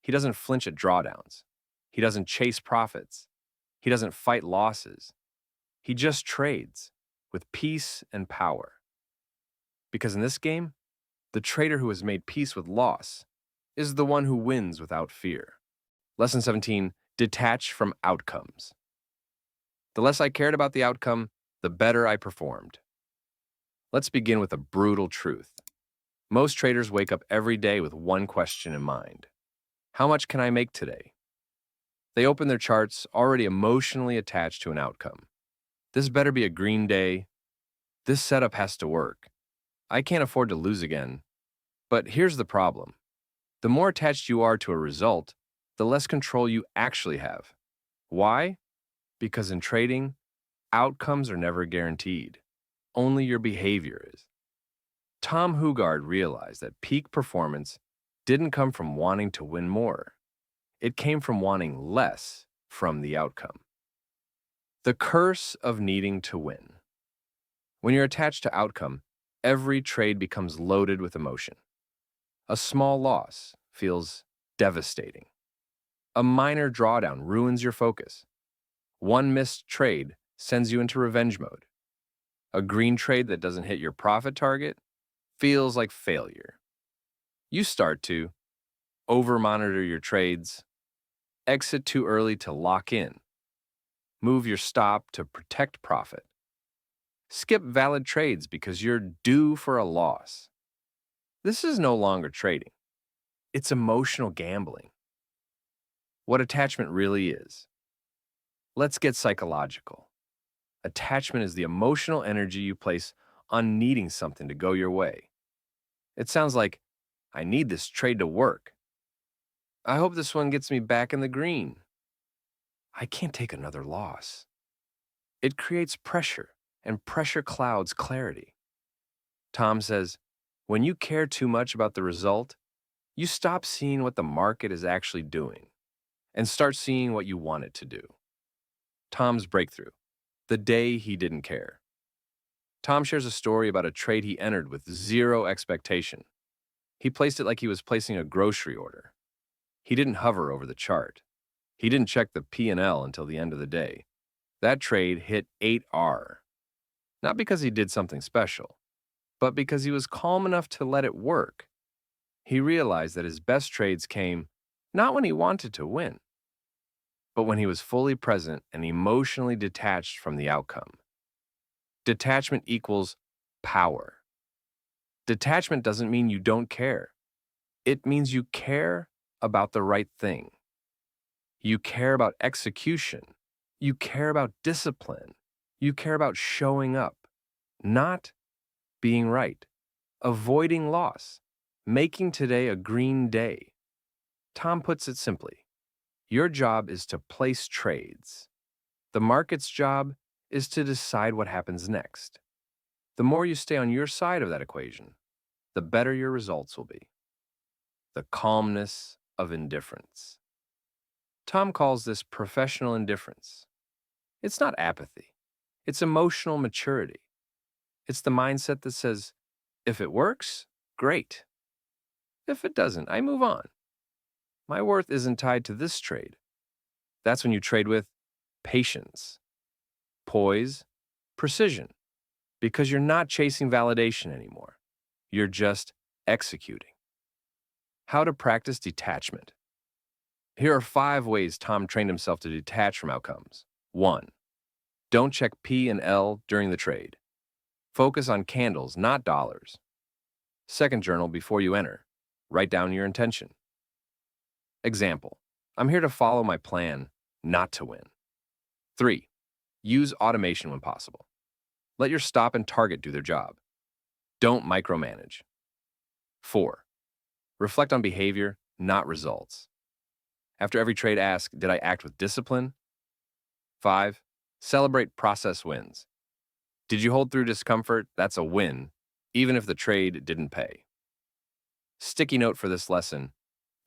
he doesn't flinch at drawdowns. He doesn't chase profits. He doesn't fight losses. He just trades with peace and power. Because in this game, the trader who has made peace with loss is the one who wins without fear. Lesson 17, detach from outcomes. The less I cared about the outcome, the better I performed. Let's begin with a brutal truth. Most traders wake up every day with one question in mind. How much can I make today? They open their charts already emotionally attached to an outcome. This better be a green day. This setup has to work. I can't afford to lose again. But here's the problem. The more attached you are to a result, the less control you actually have. Why? Because in trading, outcomes are never guaranteed. Only your behavior is. Tom Hougaard realized that peak performance didn't come from wanting to win more. It came from wanting less from the outcome. The curse of needing to win. When you're attached to outcome, every trade becomes loaded with emotion. A small loss feels devastating. A minor drawdown ruins your focus. One missed trade sends you into revenge mode. A green trade that doesn't hit your profit target feels like failure. You start to over-monitor your trades, exit too early to lock in, move your stop to protect profit, skip valid trades because you're due for a loss. This is no longer trading. It's emotional gambling. what attachment really is. Let's get psychological. Attachment is the emotional energy you place on needing something to go your way. It sounds like, I need this trade to work. I hope this one gets me back in the green. I can't take another loss. It creates pressure, and pressure clouds clarity. Tom says, when you care too much about the result, you stop seeing what the market is actually doing and start seeing what you want it to do. Tom's breakthrough, the day he didn't care. Tom shares a story about a trade he entered with zero expectation. He placed it like he was placing a grocery order. He didn't hover over the chart. He didn't check the P&L until the end of the day. That trade hit 8R. Not because he did something special, but because he was calm enough to let it work. He realized that his best trades came not when he wanted to win, but when he was fully present and emotionally detached from the outcome. Detachment equals power. Detachment doesn't mean you don't care. It means you care about the right thing. You care about execution. You care about discipline. You care about showing up, not being right, avoiding loss, making today a green day. Tom puts it simply, your job is to place trades. The market's job is to decide what happens next. The more you stay on your side of that equation, the better your results will be. The calmness of indifference. Tom calls this professional indifference. It's not apathy. It's emotional maturity. It's the mindset that says, if it works, great. If it doesn't, I move on. My worth isn't tied to this trade. That's when you trade with patience, poise, precision, because you're not chasing validation anymore. You're just executing. How to practice detachment. Here are 5 ways Tom trained himself to detach from outcomes. 1. Don't check P and L during the trade. Focus on candles, not dollars. Second journal before you enter. Write down your intention. Example, I'm here to follow my plan, not to win. 3. Use automation when possible. Let your stop and target do their job. Don't micromanage. 4. Reflect on behavior, not results. After every trade, ask, did I act with discipline? 5. Celebrate process wins. Did you hold through discomfort? That's a win, even if the trade didn't pay. Sticky note for this lesson,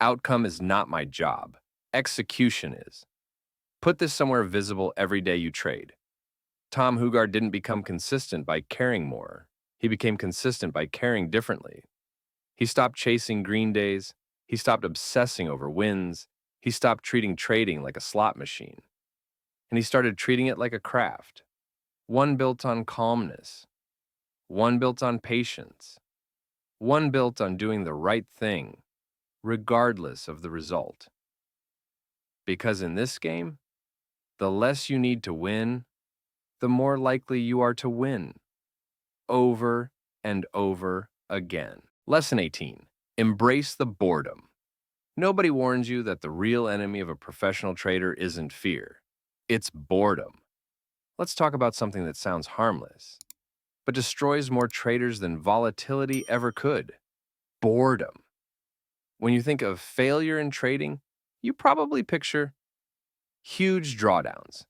outcome is not my job. Execution is. Put this somewhere visible every day you trade. Tom Hougaard didn't become consistent by caring more. He became consistent by caring differently. He stopped chasing green days. He stopped obsessing over wins. He stopped treating trading like a slot machine. And he started treating it like a craft. One built on calmness. One built on patience. One built on doing the right thing, regardless of the result. Because in this game, the less you need to win, the more likely you are to win. Over and over again. Lesson 18. Embrace the boredom. Nobody warns you that the real enemy of a professional trader isn't fear. It's boredom. Let's talk about something that sounds harmless, but destroys more traders than volatility ever could. Boredom. When you think of failure in trading, you probably picture huge drawdowns,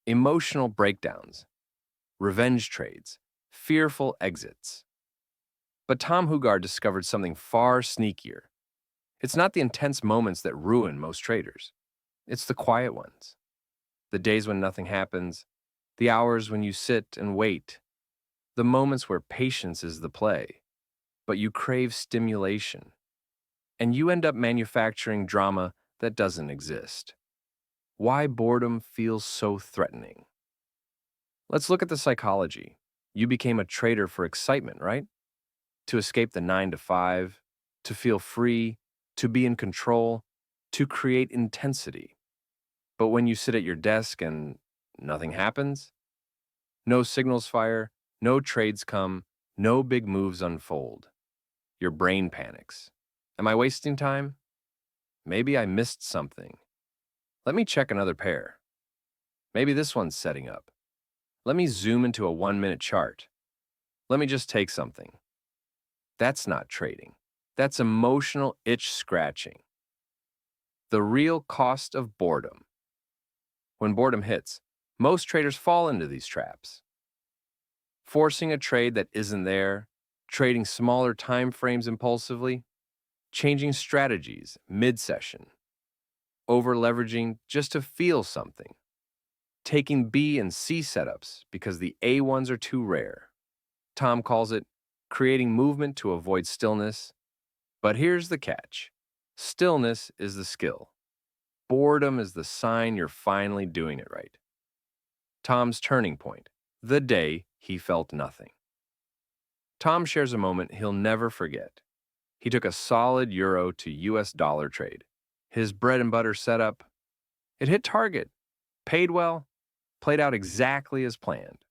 emotional breakdowns, revenge trades, fearful exits. But Tom Hougaard discovered something far sneakier. It's not the intense moments that ruin most traders. It's the quiet ones. The days when nothing happens, the hours when you sit and wait, the moments where patience is the play, but you crave stimulation, and you end up manufacturing drama that doesn't exist. Why boredom feels so threatening. Let's look at the psychology. You became a trader for excitement, right? To escape the 9 to 5, to feel free, to be in control, to create intensity. But when you sit at your desk and nothing happens, no signals fire, no trades come, no big moves unfold, your brain panics. Am I wasting time? Maybe I missed something. Let me check another pair. Maybe this one's setting up. Let me zoom into a 1-minute chart. Let me just take something. That's not trading. That's emotional itch scratching. The real cost of boredom. When boredom hits, most traders fall into these traps. Forcing a trade that isn't there, trading smaller time frames impulsively, changing strategies mid-session, over-leveraging just to feel something, taking B and C setups because the A ones are too rare. Tom calls it creating movement to avoid stillness. But here's the catch. Stillness is the skill. Boredom is the sign you're finally doing it right. Tom's turning point, the day he felt nothing. Tom shares a moment he'll never forget. He took a solid euro to US dollar trade. His bread and butter setup. It hit target, paid well, played out exactly as planned.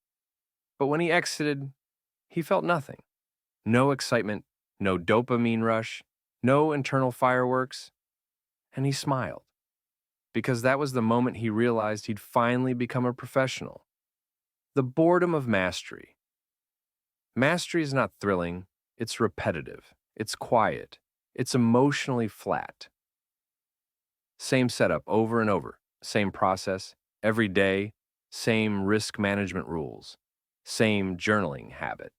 But when he exited, he felt nothing. No excitement, no dopamine rush, no internal fireworks. And he smiled, because that was the moment he realized he'd finally become a professional. The boredom of mastery. Mastery is not thrilling, it's repetitive, it's quiet, it's emotionally flat. Same setup over and over, same process, every day, same risk management rules, same journaling habit.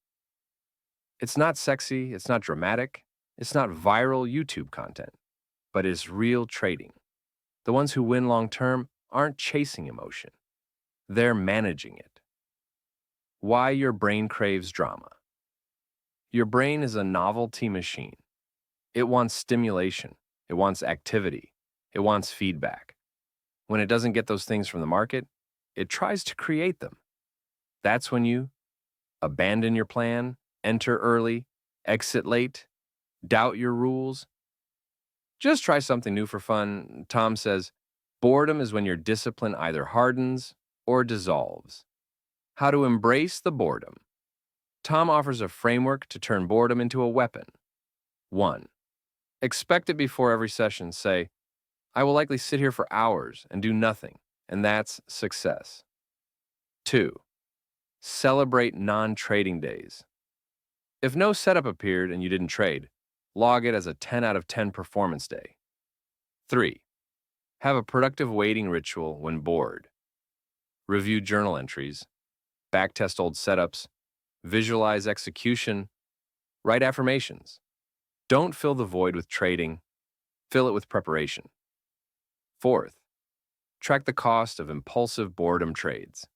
It's not sexy, it's not dramatic, it's not viral YouTube content, but it's real trading. The ones who win long term aren't chasing emotion, they're managing it. Why your brain craves drama. Your brain is a novelty machine. It wants stimulation, it wants activity, it wants feedback. When it doesn't get those things from the market, it tries to create them. That's when you abandon your plan, enter early, exit late, doubt your rules. Just try something new for fun. Tom says, boredom is when your discipline either hardens or dissolves. How to embrace the boredom. Tom offers a framework to turn boredom into a weapon. 1. Expect it before every session. Say, I will likely sit here for hours and do nothing, and that's success. 2. Celebrate non-trading days. If no setup appeared and you didn't trade, log it as a 10 out of 10 performance day. 3. Have a productive waiting ritual when bored. Review journal entries, backtest old setups, visualize execution, write affirmations. Don't fill the void with trading, fill it with preparation. 4th, track the cost of impulsive boredom trades.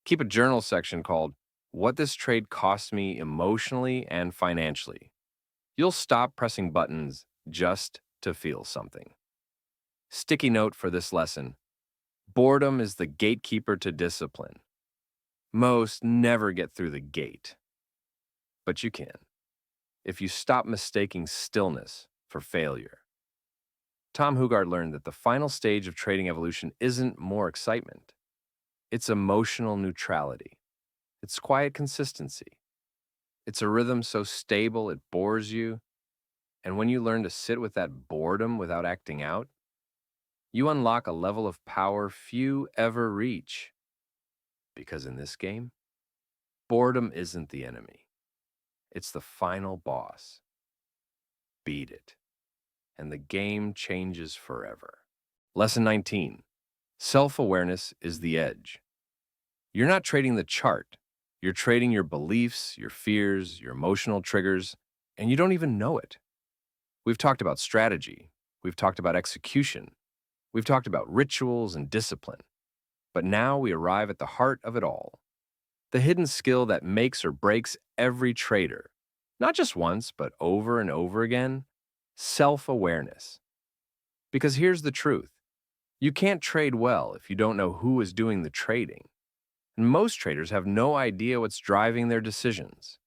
Keep a journal section called What This Trade Cost Me Emotionally and Financially. You'll stop pressing buttons just to feel something. Sticky note for this lesson. Boredom is the gatekeeper to discipline. Most never get through the gate. But you can, if you stop mistaking stillness for failure. Tom Hougaard learned that the final stage of trading evolution isn't more excitement. It's emotional neutrality. It's quiet consistency. It's a rhythm so stable it bores you. And when you learn to sit with that boredom without acting out, you unlock a level of power few ever reach. Because in this game, boredom isn't the enemy. It's the final boss. Beat it, and the game changes forever. Lesson 19. Self-awareness is the edge. You're not trading the chart. You're trading your beliefs, your fears, your emotional triggers, and you don't even know it. We've talked about strategy. We've talked about execution. We've talked about rituals and discipline. But now we arrive at the heart of it all. The hidden skill that makes or breaks every trader. Not just once, but over and over again. Self-awareness. Because here's the truth. You can't trade well if you don't know who is doing the trading. And most traders have no idea what's driving their decisions.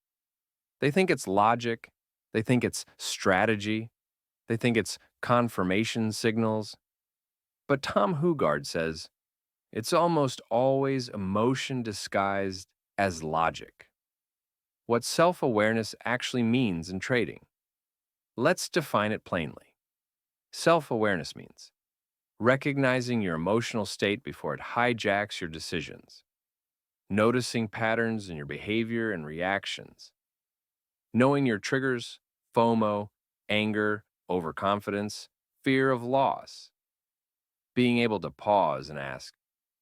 They think it's logic. They think it's strategy. They think it's confirmation signals. But Tom Hougaard says, it's almost always emotion disguised as logic. What self-awareness actually means in trading. Let's define it plainly. Self-awareness means recognizing your emotional state before it hijacks your decisions, noticing patterns in your behavior and reactions, knowing your triggers, FOMO, anger, overconfidence, fear of loss, being able to pause and ask,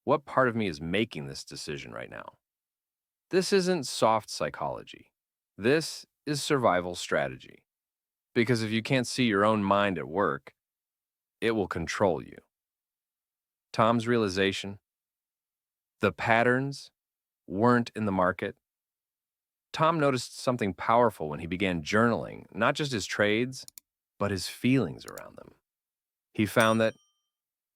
what part of me is making this decision right now? This isn't soft psychology. This is survival strategy. Because if you can't see your own mind at work, it will control you. Tom's realization, the patterns weren't in the market. Tom noticed something powerful when he began journaling, not just his trades, but his feelings around them. He found that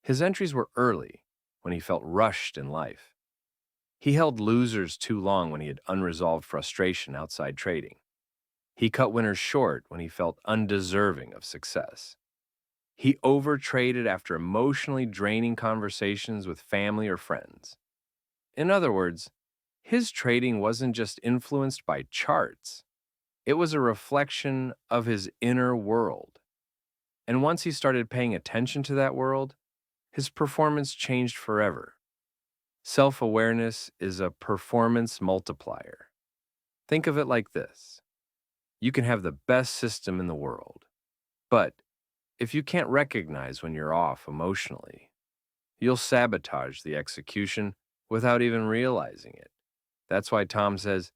his entries were early when he felt rushed in life. He held losers too long when he had unresolved frustration outside trading. He cut winners short when he felt undeserving of success. He overtraded after emotionally draining conversations with family or friends. In other words, his trading wasn't just influenced by charts. It was a reflection of his inner world. And once he started paying attention to that world, his performance changed forever. Self-awareness is a performance multiplier. Think of it like this. You can have the best system in the world, but if you can't recognize when you're off emotionally, you'll sabotage the execution without even realizing it. That's why Tom says,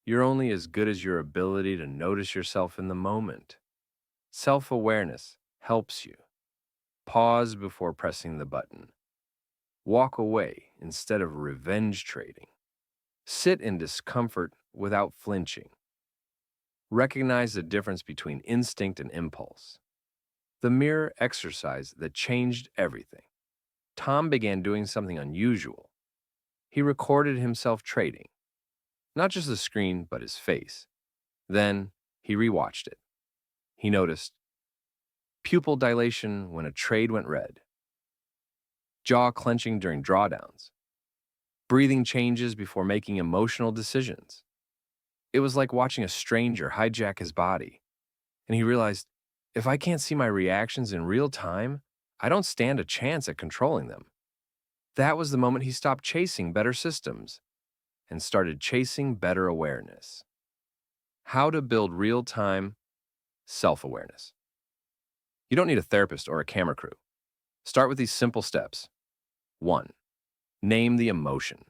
you're only as good as your ability to notice yourself in the moment. Self-awareness helps you. Pause before pressing the button. Walk away instead of revenge trading. Sit in discomfort without flinching. Recognize the difference between instinct and impulse. The mirror exercise that changed everything. Tom began doing something unusual. He recorded himself trading. Not just the screen, but his face. Then he rewatched it. He noticed pupil dilation when a trade went red, jaw clenching during drawdowns, breathing changes before making emotional decisions. It was like watching a stranger hijack his body. And he realized, if I can't see my reactions in real time, I don't stand a chance at controlling them. That was the moment he stopped chasing better systems and started chasing better awareness. How to build real-time self-awareness. You don't need a therapist or a camera crew. Start with these simple steps. 1. Name the emotion.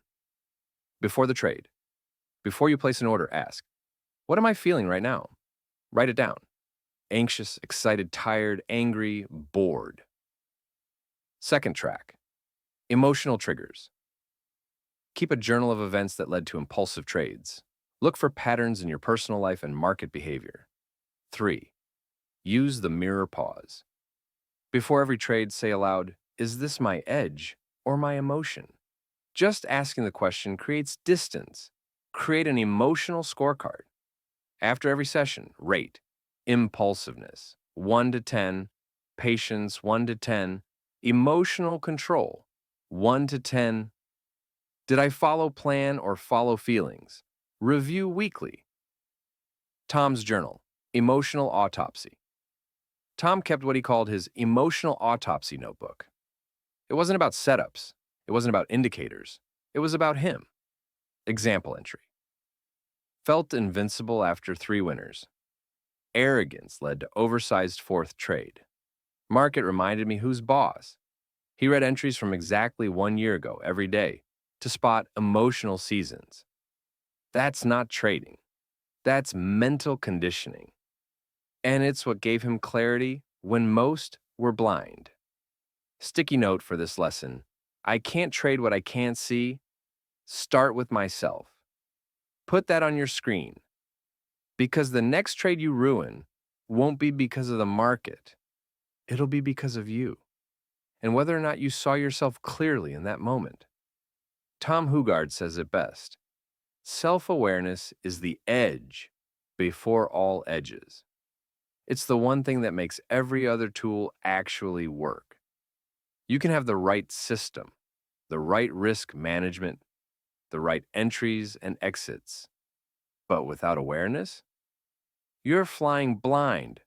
Before the trade, before you place an order, ask, what am I feeling right now? Write it down. Anxious, excited, tired, angry, bored. Second track, emotional triggers. Keep a journal of events that led to impulsive trades. Look for patterns in your personal life and market behavior. 3. Use the mirror pause. Before every trade, say aloud, is this my edge or my emotion? Just asking the question creates distance. Create an emotional scorecard. After every session, rate impulsiveness 1 to 10, patience 1 to 10, emotional control 1 to 10. Did I follow plan or follow feelings? Review weekly. Tom's journal, emotional autopsy. Tom kept what he called his emotional autopsy notebook. It wasn't about setups. It wasn't about indicators. It was about him. Example entry. Felt invincible after 3 winners. Arrogance led to oversized 4th trade. Market reminded me who's boss. He read entries from exactly 1 year ago every day to spot emotional seasons. That's not trading. That's mental conditioning. And it's what gave him clarity when most were blind. Sticky note for this lesson. I can't trade what I can't see. Start with myself. Put that on your screen. Because the next trade you ruin won't be because of the market. It'll be because of you. And whether or not you saw yourself clearly in that moment. Tom Hougaard says it best. Self-awareness is the edge before all edges. It's the one thing that makes every other tool actually work. You can have the right system, the right risk management, the right entries and exits. But without awareness, you're flying blind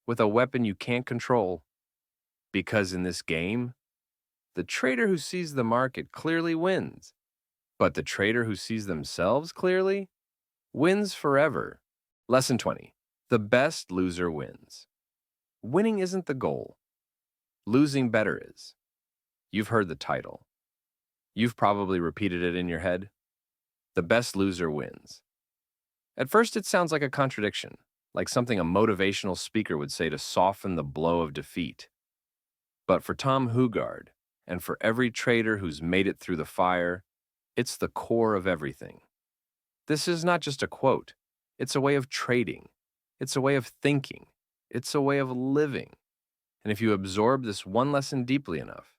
with a weapon you can't control. Because in this game, The trader who sees the market clearly wins, but the trader who sees themselves clearly wins forever. Lesson 20. The best loser wins. Winning isn't the goal. Losing better is. You've heard the title. You've probably repeated it in your head. The best loser wins. At first, it sounds like a contradiction, like something a motivational speaker would say to soften the blow of defeat. But for Tom Hougaard, and for every trader who's made it through the fire, it's the core of everything. This is not just a quote. It's a way of trading. It's a way of thinking. It's a way of living. And if you absorb this one lesson deeply enough,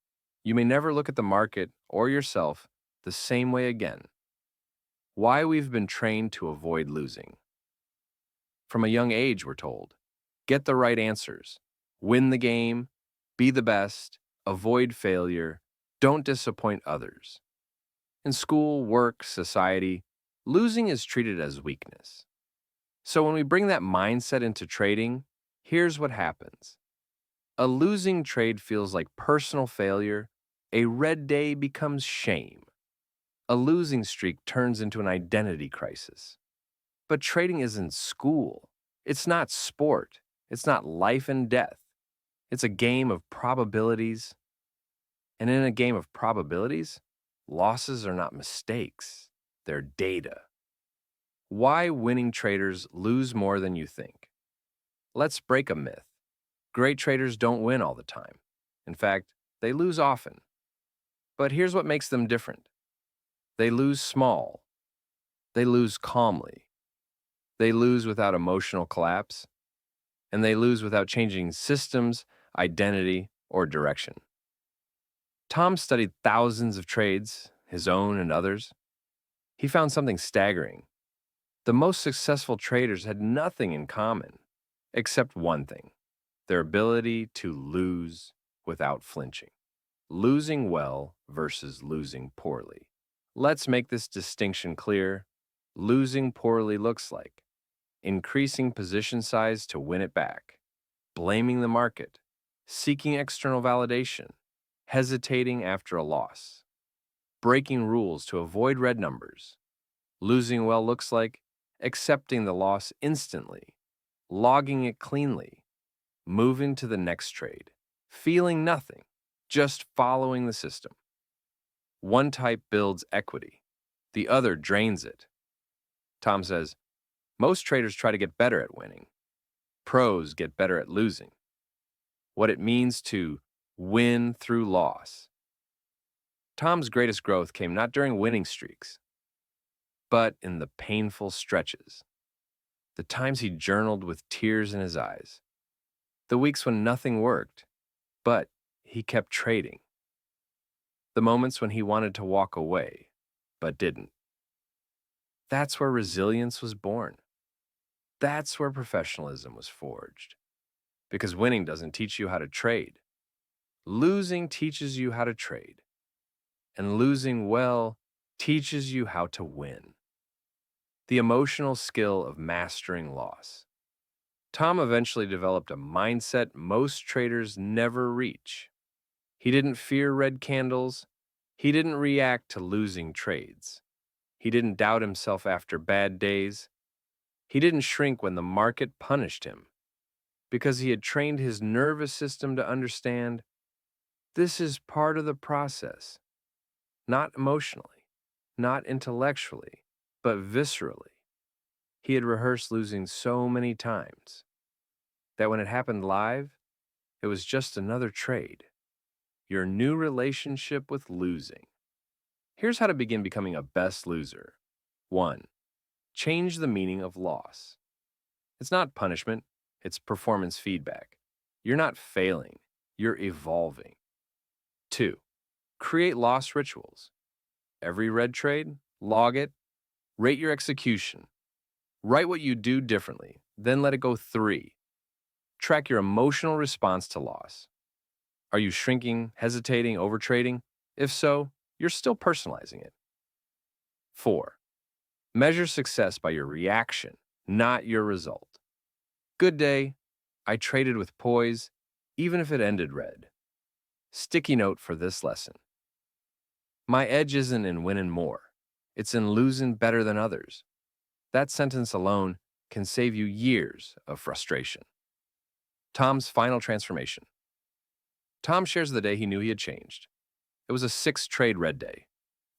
you may never look at the market or yourself the same way again. Why we've been trained to avoid losing. From a young age, we're told, get the right answers, win the game, be the best, avoid failure, don't disappoint others. In school, work, society, losing is treated as weakness. So when we bring that mindset into trading, here's what happens. A losing trade feels like personal failure. A red day becomes shame. A losing streak turns into an identity crisis. But trading isn't school. It's not sport. It's not life and death. It's a game of probabilities. And in a game of probabilities, losses are not mistakes. They're data. Why winning traders lose more than you think. Let's break a myth. Great traders don't win all the time. In fact, they lose often. But here's what makes them different. They lose small. They lose calmly. They lose without emotional collapse. And they lose without changing systems, identity, or direction. Tom studied thousands of trades, his own and others. He found something staggering. The most successful traders had nothing in common, except one thing, their ability to lose without flinching. Losing well versus losing poorly. Let's make this distinction clear. Losing poorly looks like increasing position size to win it back, blaming the market, seeking external validation, hesitating after a loss, breaking rules to avoid red numbers. Losing well looks like accepting the loss instantly, logging it cleanly, moving to the next trade, feeling nothing, just following the system. One type builds equity, the other drains it. Tom says, most traders try to get better at winning. Pros get better at losing. What it means to win through loss. Tom's greatest growth came not during winning streaks, but in the painful stretches. The times he journaled with tears in his eyes. The weeks when nothing worked, but he kept trading. The moments when he wanted to walk away, but didn't. That's where resilience was born. That's where professionalism was forged. Because winning doesn't teach you how to trade. Losing teaches you how to trade. And losing well teaches you how to win. The emotional skill of mastering loss. Tom eventually developed a mindset most traders never reach. He didn't fear red candles. He didn't react to losing trades. He didn't doubt himself after bad days. He didn't shrink when the market punished him, because he had trained his nervous system to understand this is part of the process, not emotionally, not intellectually, but viscerally. He had rehearsed losing so many times that when it happened live, it was just another trade. Your new relationship with losing. Here's how to begin becoming a best loser. 1. Change the meaning of loss. It's not punishment, it's performance feedback. You're not failing, you're evolving. 2. Create loss rituals. Every red trade, log it, rate your execution. Write what you do differently, then let it go. 3. Track your emotional response to loss. Are you shrinking, hesitating, overtrading? If so, you're still personalizing it. 4. Measure success by your reaction, not your result. Good day. I traded with poise, even if it ended red. Sticky note for this lesson. My edge isn't in winning more. It's in losing better than others. That sentence alone can save you years of frustration. Tom's final transformation. Tom shares the day he knew he had changed. It was a 6-trade red day.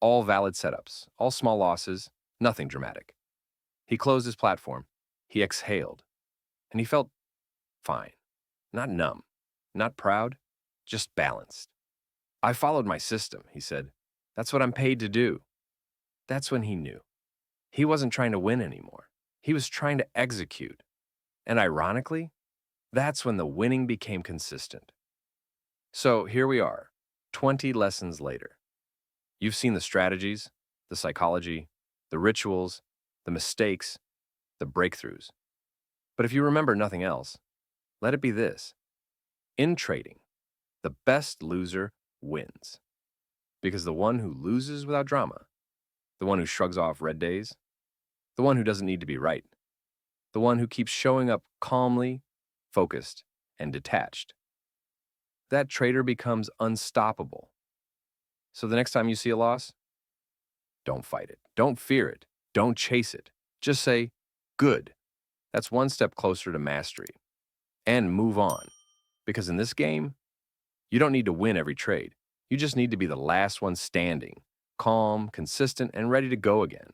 All valid setups, all small losses, nothing dramatic. He closed his platform. He exhaled. And he felt fine. Not numb. Not proud. Just balanced. I followed my system, he said. That's what I'm paid to do. That's when he knew. He wasn't trying to win anymore. He was trying to execute. And ironically, that's when the winning became consistent. So here we are, 20 lessons later. You've seen the strategies, the psychology, the rituals, the mistakes, the breakthroughs. But if you remember nothing else, let it be this. In trading, the best loser wins. Because the one who loses without drama, the one who shrugs off red days, the one who doesn't need to be right, the one who keeps showing up calmly, focused, and detached, that trader becomes unstoppable. So the next time you see a loss, don't fight it. Don't fear it. Don't chase it. Just say, good. That's one step closer to mastery. And move on. Because in this game, you don't need to win every trade. You just need to be the last one standing, calm, consistent, and ready to go again.